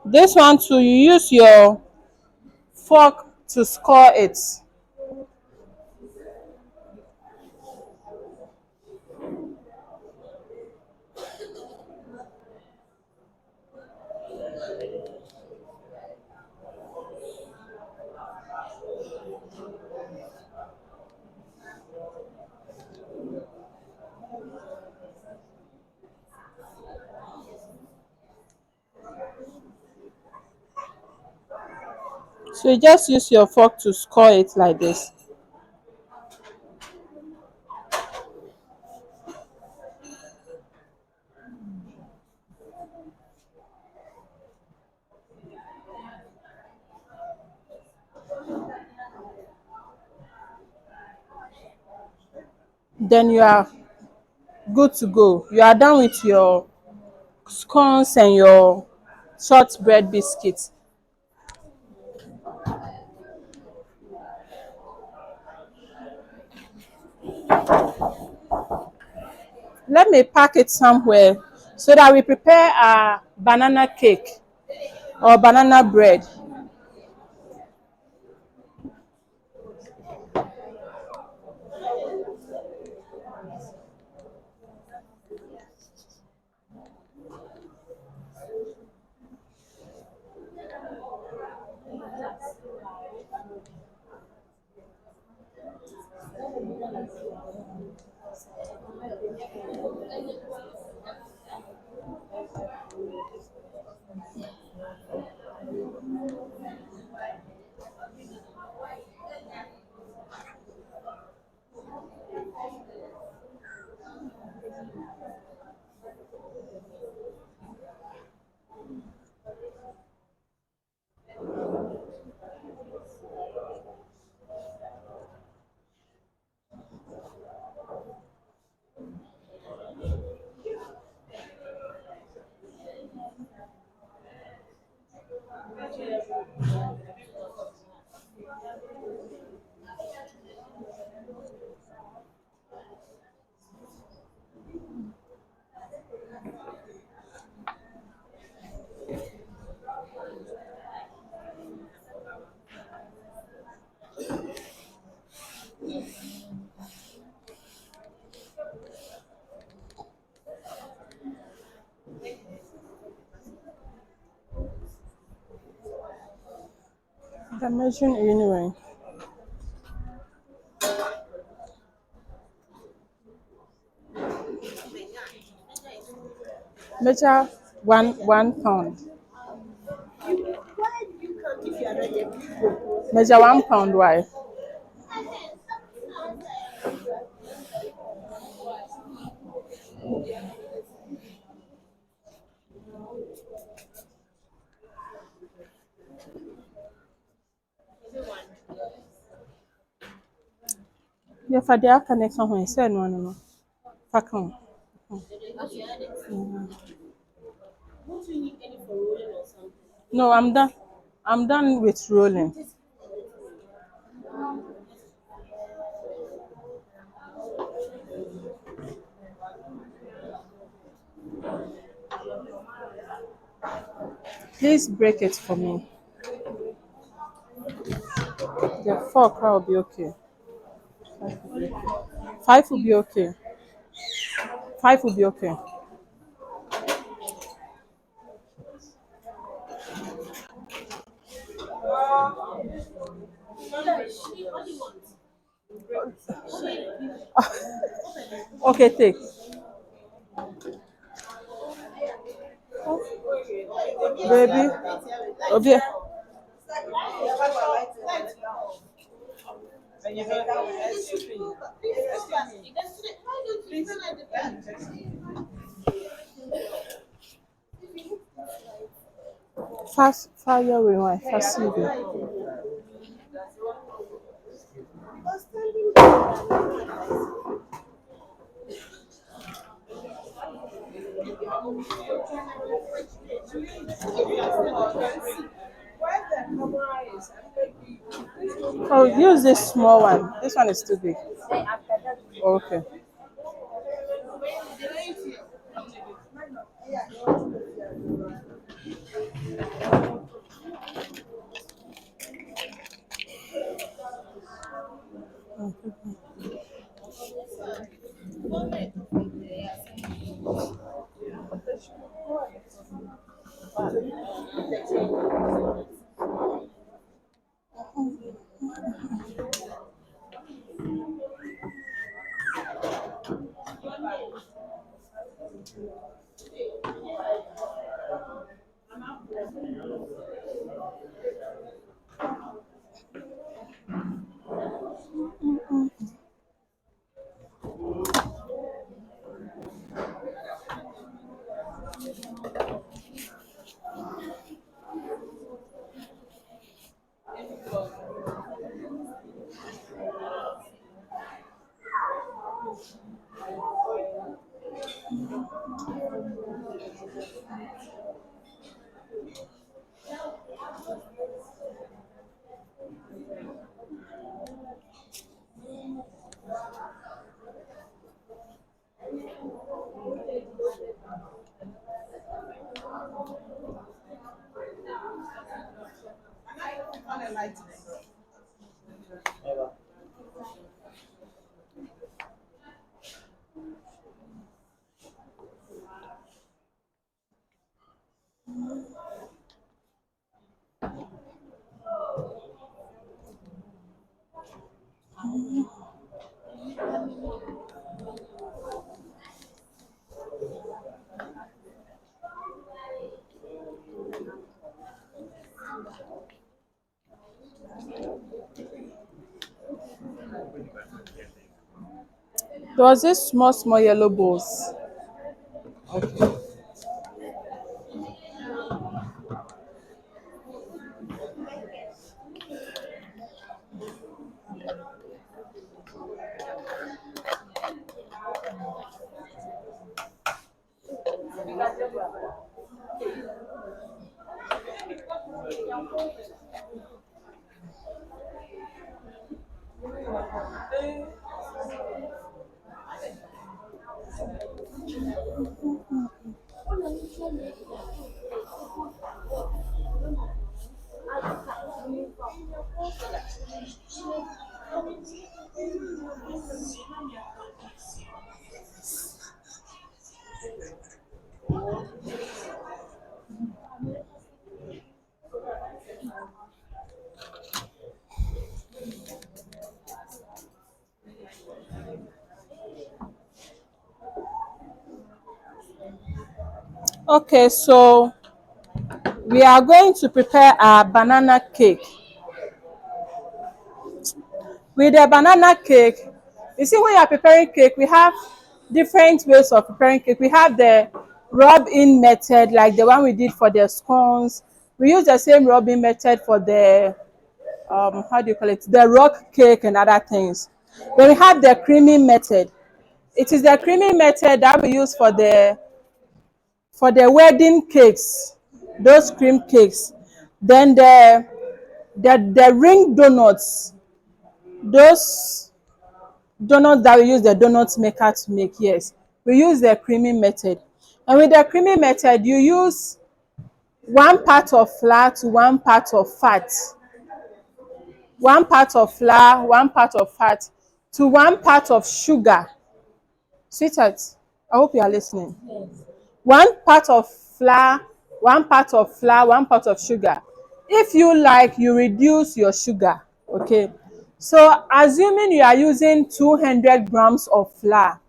this one too, you use your fork to score it. So you just use your fork to score it like this. Then you are good to go. You are done with your scones and your shortbread biscuits. Let me pack it somewhere so that we prepare a banana cake or banana bread. Dimension anyway. Measure One pound. Measure 1 pound. Why? Yeah, for the connection when you said no. Fuck on. No, I'm done. I'm done with rolling. Please break it for me. The fork will be okay. Five will be okay. Five will be okay. Okay, take. Baby. Okay. Fast fire with my fast CV. Oh, use this small one. This one is too big. Okay. There was this small yellow balls. Okay, so we are going to prepare our banana cake. With the banana cake, you see when you are preparing cake, we have different ways of preparing cake. We have the rub-in method, like the one we did for the scones. We use the same rub-in method for the how do you call it, the rock cake and other things. Then we have the creamy method. It is the creamy method that we use for the wedding cakes, those cream cakes. Then the ring donuts, those donuts that we use the donut maker to make, yes, we use the creamy method. And with the creamy method, you use 1 part of flour to 1 part of fat, 1 part of flour, 1 part of fat to 1 part of sugar. Sweetheart, I hope you are listening. 1 part of flour, 1 part of flour, 1 part of sugar. If you like, you reduce your sugar. Okay, so assuming you are using 200 grams of flour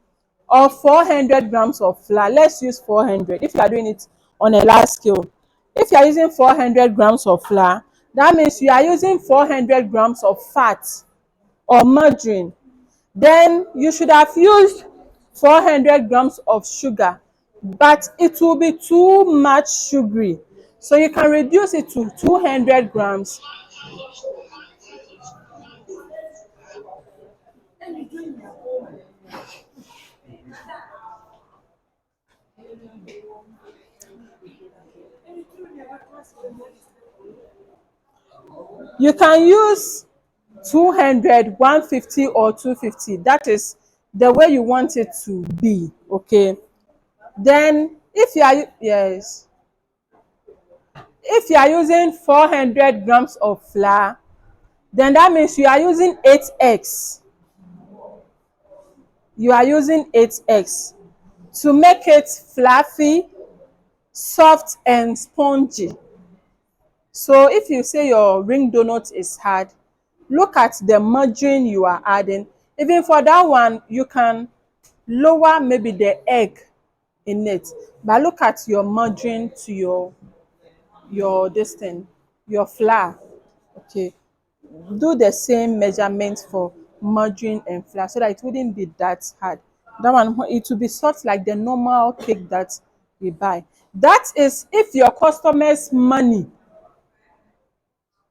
or 400 grams of flour, let's use 400 if you are doing it on a large scale. If you are using 400 grams of flour, that means you are using 400 grams of fat or margarine. Then you should have used 400 grams of sugar, but it will be too much sugary, so you can reduce it to 200 grams. You can use 200, 150 or 250. That is the way you want it to be. Okay, then if you are, yes, if you are using 400 grams of flour, then that means you are using 8 eggs. You are using 8 eggs to make it fluffy, soft and spongy. So if you say your ring donut is hard, look at the margarine you are adding. Even for that one, you can lower maybe the egg in it, but look at your margarine to your this thing, your flour. Okay, do the same measurement for margarine and flour so that it wouldn't be that hard. That one, it will be soft like the normal cake that we buy. That is if your customers money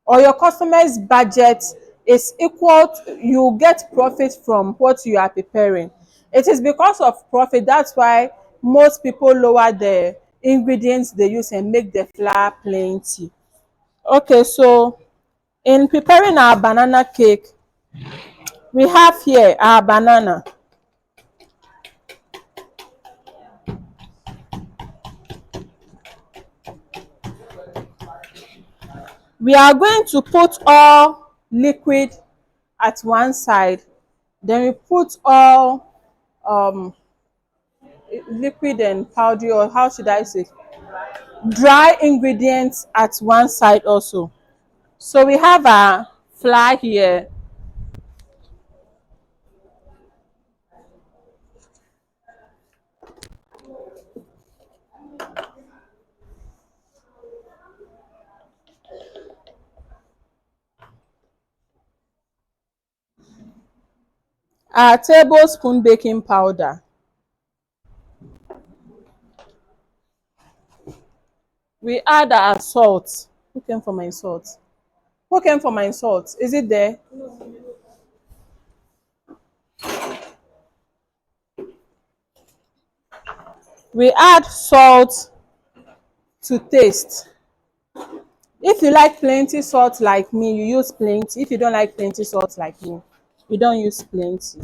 or your customers budget is equal to, you get profit from what you are preparing. It is because of profit, that's why most people lower the ingredients they use and make the flour plenty. Okay, so in preparing our banana cake, we have here our banana. We are going to put all liquid at one side, then we put all um liquid and powdery, or how should I say, dry ingredients at one side also. So we have our flour here, our tablespoon baking powder, we add our salt. Who came for my salt? Who came for my salt? Is it there? We add salt to taste. If you like plenty salt like me, you use plenty. If you don't like plenty salt like me, you don't use plenty.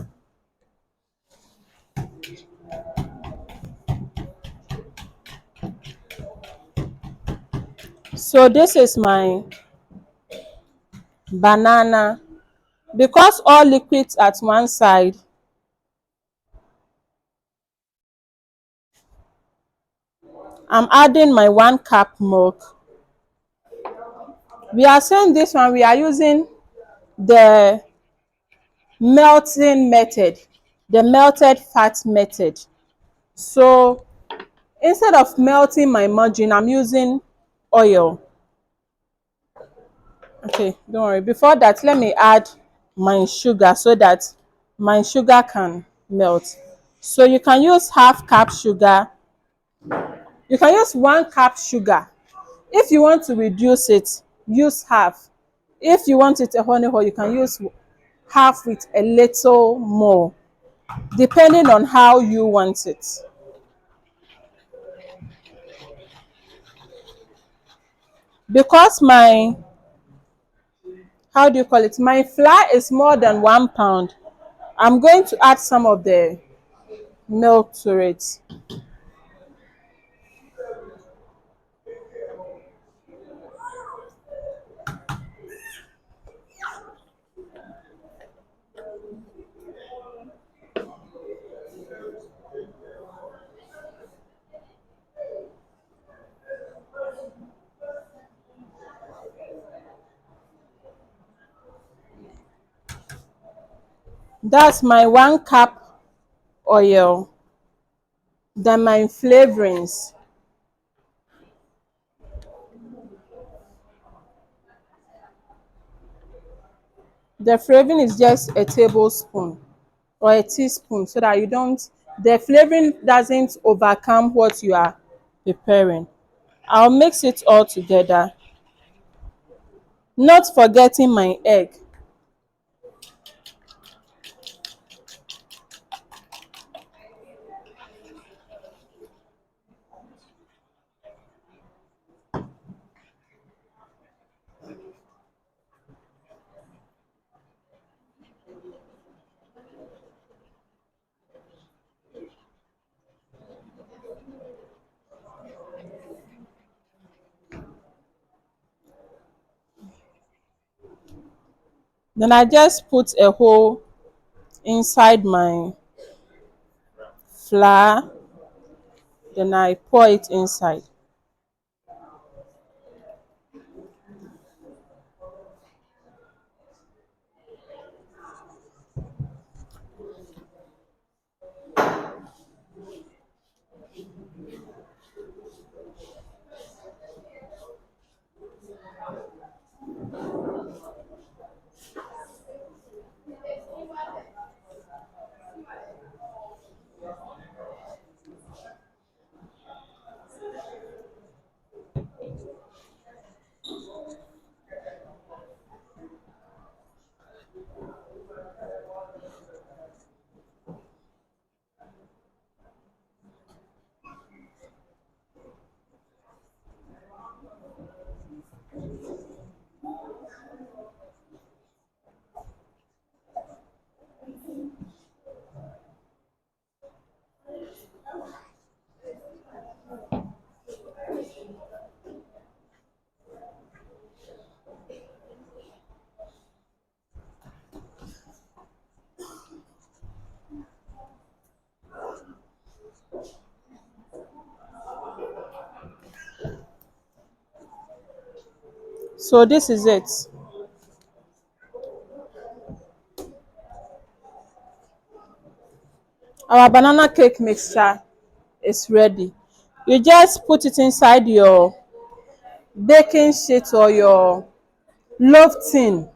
So this is my banana. Because all liquids at one side, I'm adding my 1 cup milk. We are saying this one, we are using the melting method, the melted fat method. So Instead of melting my margarine, I'm using oil. Okay, don't worry. Before that, let me add my sugar so that my sugar can melt. So you can use half cup sugar. You can use 1 cup sugar. If you want to reduce it, use half. If you want it a honey hole, you can use half with a little more, depending on how you want it. Because my, how do you call it, my flour is more than 1 pound, I'm going to add some of the milk to it. That's my 1 cup oil. Then my flavorings. The flavoring is just a tablespoon or a teaspoon so that you don't, the flavoring doesn't overcome what you are preparing. I'll mix it all together, not forgetting my egg. Then I just put a hole inside my flour, then I pour it inside. So this is it. Our banana cake mixture is ready. You just put it inside your baking sheet or your loaf tin.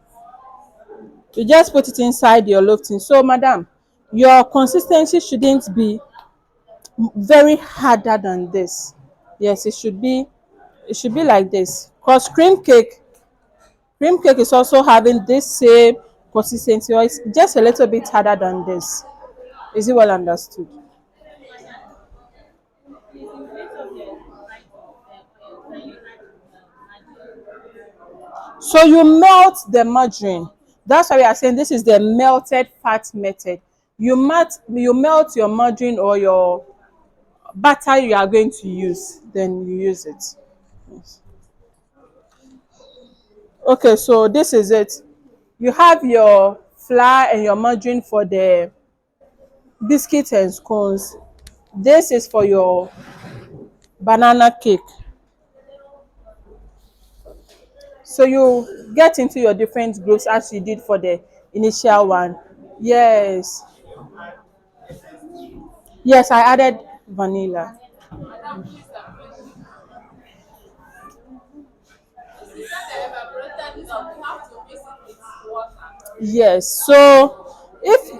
You just put it inside your loaf tin. So madam, your consistency shouldn't be very harder than this. Yes, it should be like this. Because cream cake is also having this same consistency, or it's just a little bit harder than this. Is it well understood? So you melt the margarine. That's why we are saying this is the melted fat method. You melt your margarine or your butter you are going to use, then you use it. Yes. Okay, so this is it. You have your flour and your margarine for the biscuits and scones. This is for your banana cake. So you get into your different groups as you did for the initial one. Yes. Yes, I added vanilla. Yes. So if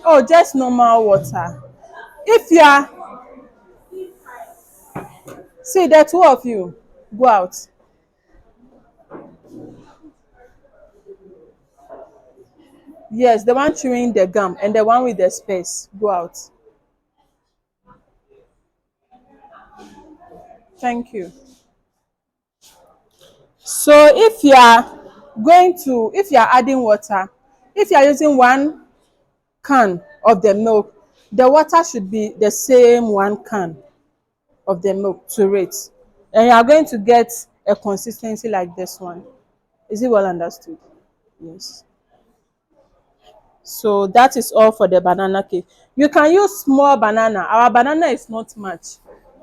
oh just normal water. If you are see the two of you go out. Yes, the one chewing the gum and the one with the space go out. Thank you. So if you are adding water, if you are using 1 can of the milk, the water should be the same 1 can of the milk to it. And you are going to get a consistency like this one. Is it well understood? Yes. So that is all for the banana cake. You can use small banana. Our banana is not much,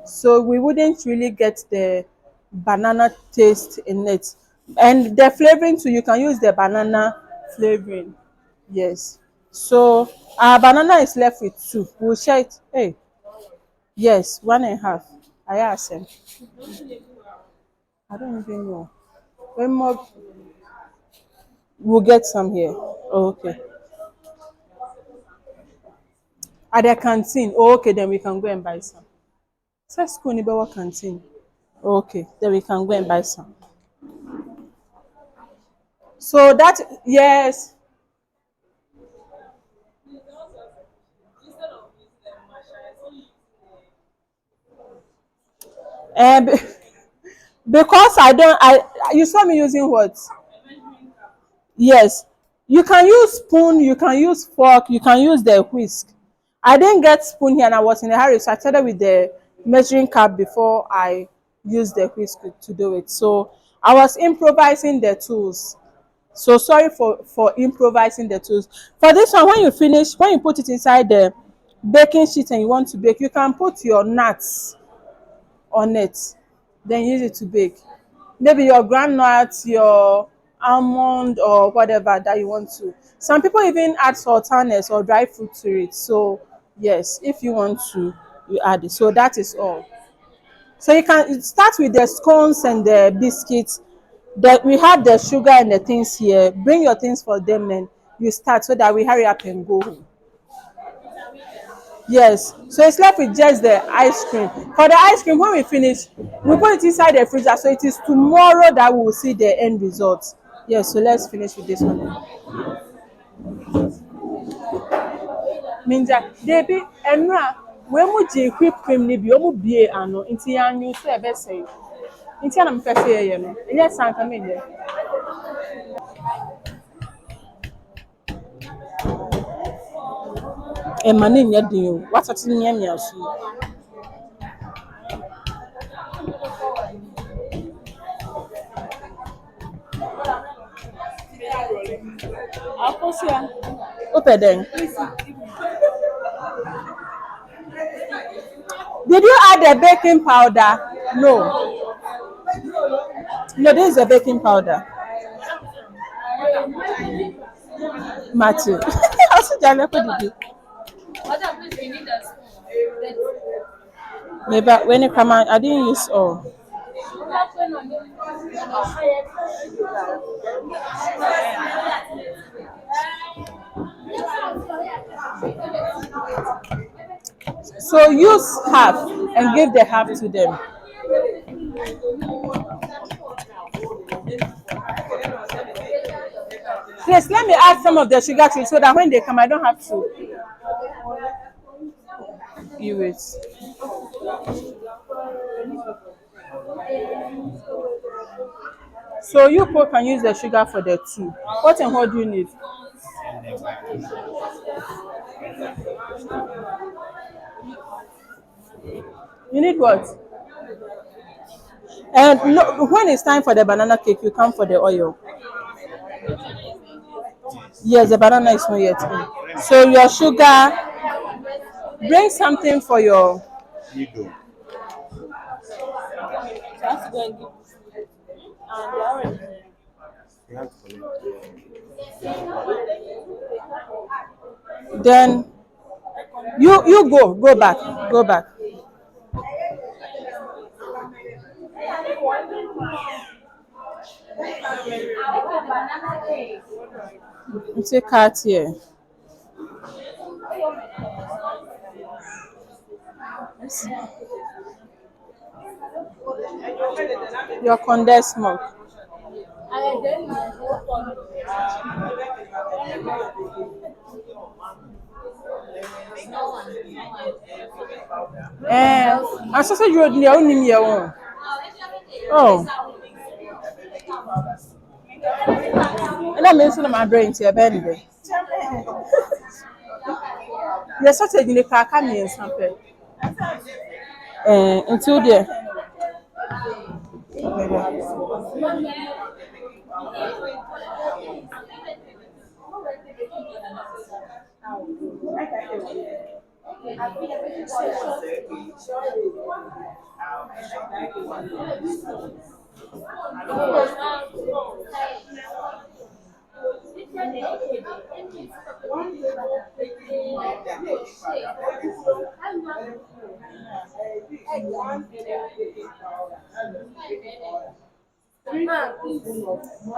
so we wouldn't really get the banana taste in it. And the flavoring too, you can use the banana flavoring. Yes. So our banana is left with 2. We'll share it. Hey, yes, 1.5. I asked him. I don't even know. When more, we'll get some here. Oh, okay. At the canteen. Oh, okay, then we can go and buy some. Say school ni bewa canteen. Oh, okay, then we can go and buy some. So that yes. And because I don't I you saw me using what? Yes. You can use spoon, you can use fork, you can use the whisk. I didn't get spoon here and I was in a hurry, so I started with the measuring cup before I used the whisk to do it. So I was improvising the tools. So sorry for improvising the tools. For this one, when you finish, when you put it inside the baking sheet and you want to bake, you can put your nuts on it, then use it to bake. Maybe your groundnuts, your almond or whatever that you want to. Some people even add sultanas or dry fruit to it. So yes, if you want to, you add it. So that is all. So you can start with the scones and the biscuits. That we have the sugar and the things here. Bring your things for them and you start so that we hurry up and go home. Yes, so it's left with just the ice cream. For the ice cream, when we finish, we put it inside the freezer. So it is tomorrow that we will see the end result. Yes, so let's finish with this one. Minja, Debbie, Enra, when would you whip cream ni bi omu bie ano nti yanyu so ebe say. Nti na mfa say ye no. Yes, sanka me ye. E mane nya din o. What ati nya nya so. Akosia. Open then. Did you add the baking powder? No. No, this is the baking powder. Matthew. Also, Jana, what did you? Maybe when you come out, I didn't use all. So use half and give the half to them. Please let me add some of the sugar to it so that when they come, I don't have to give it. So you people can use the sugar for the tea. What and what do you need? You need what? And no, when it's time for the banana cake, you come for the oil. Yes, the banana is not yet in. So your sugar, bring something for your. Then you go back. Nti cut here. Your condensed milk. And sausage road near only me alone. Oh, and I mentioned my brain to a bend. Yes, sausage in the car coming in something. Until there.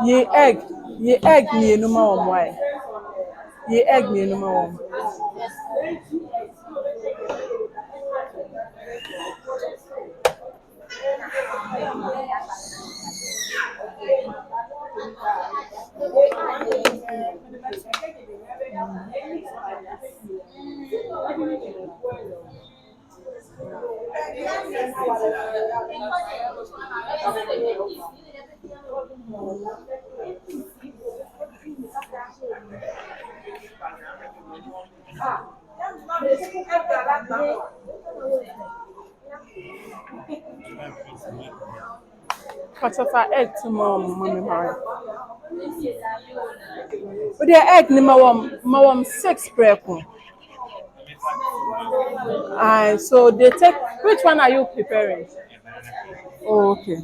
Ye ye egg me no more why. Ye egg me no more. Cut off our egg tomorrow, mommy. But the egg ni mawam 6 preko. And so they take, which one are you preparing? Oh, okay.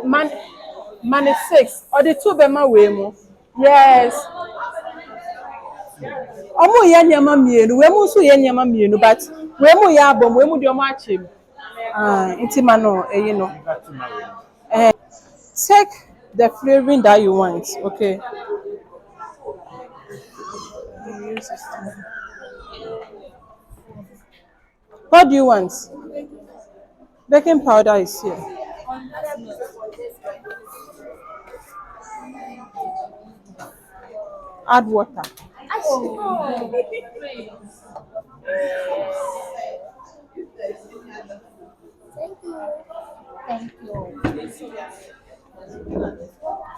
Man, man is 6. Or the two bema way mo. Yes. Omo ye nyama mienu, we mu so ye nyama mienu, but we mu ya abom, we mu de omo achim. Intima no, you know. Take the flavoring that you want, okay? What do you want? Baking powder is here. Add water.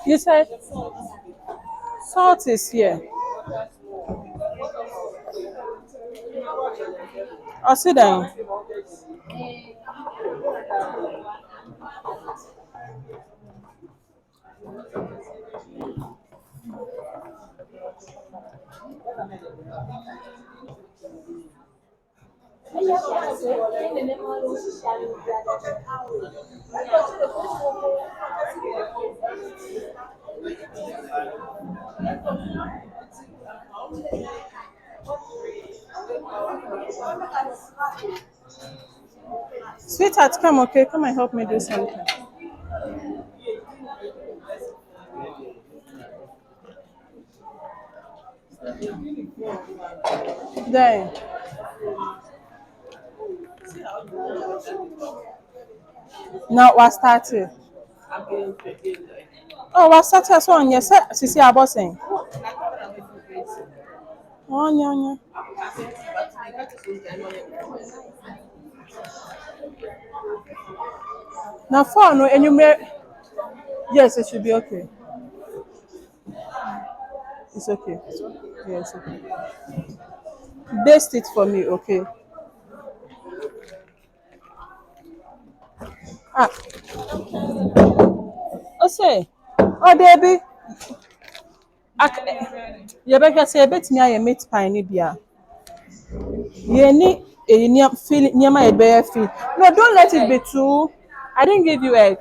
You said salt is here. I'll sit down. Sweetheart, come, okay? Come and help me do something. There. Now we're starting. Oh, we're starting so on. Yes, Sisi Abosin. Oh, yeah. Now, for no, and you may. Yes, it should be okay. It's okay. Yes, okay. Baste it for me, okay? Ah, oh, say, oh, baby. You better say, bet me I am meat pie, Nibia. You need a feel near my bare feet. No, don't let it be too. I didn't give you egg.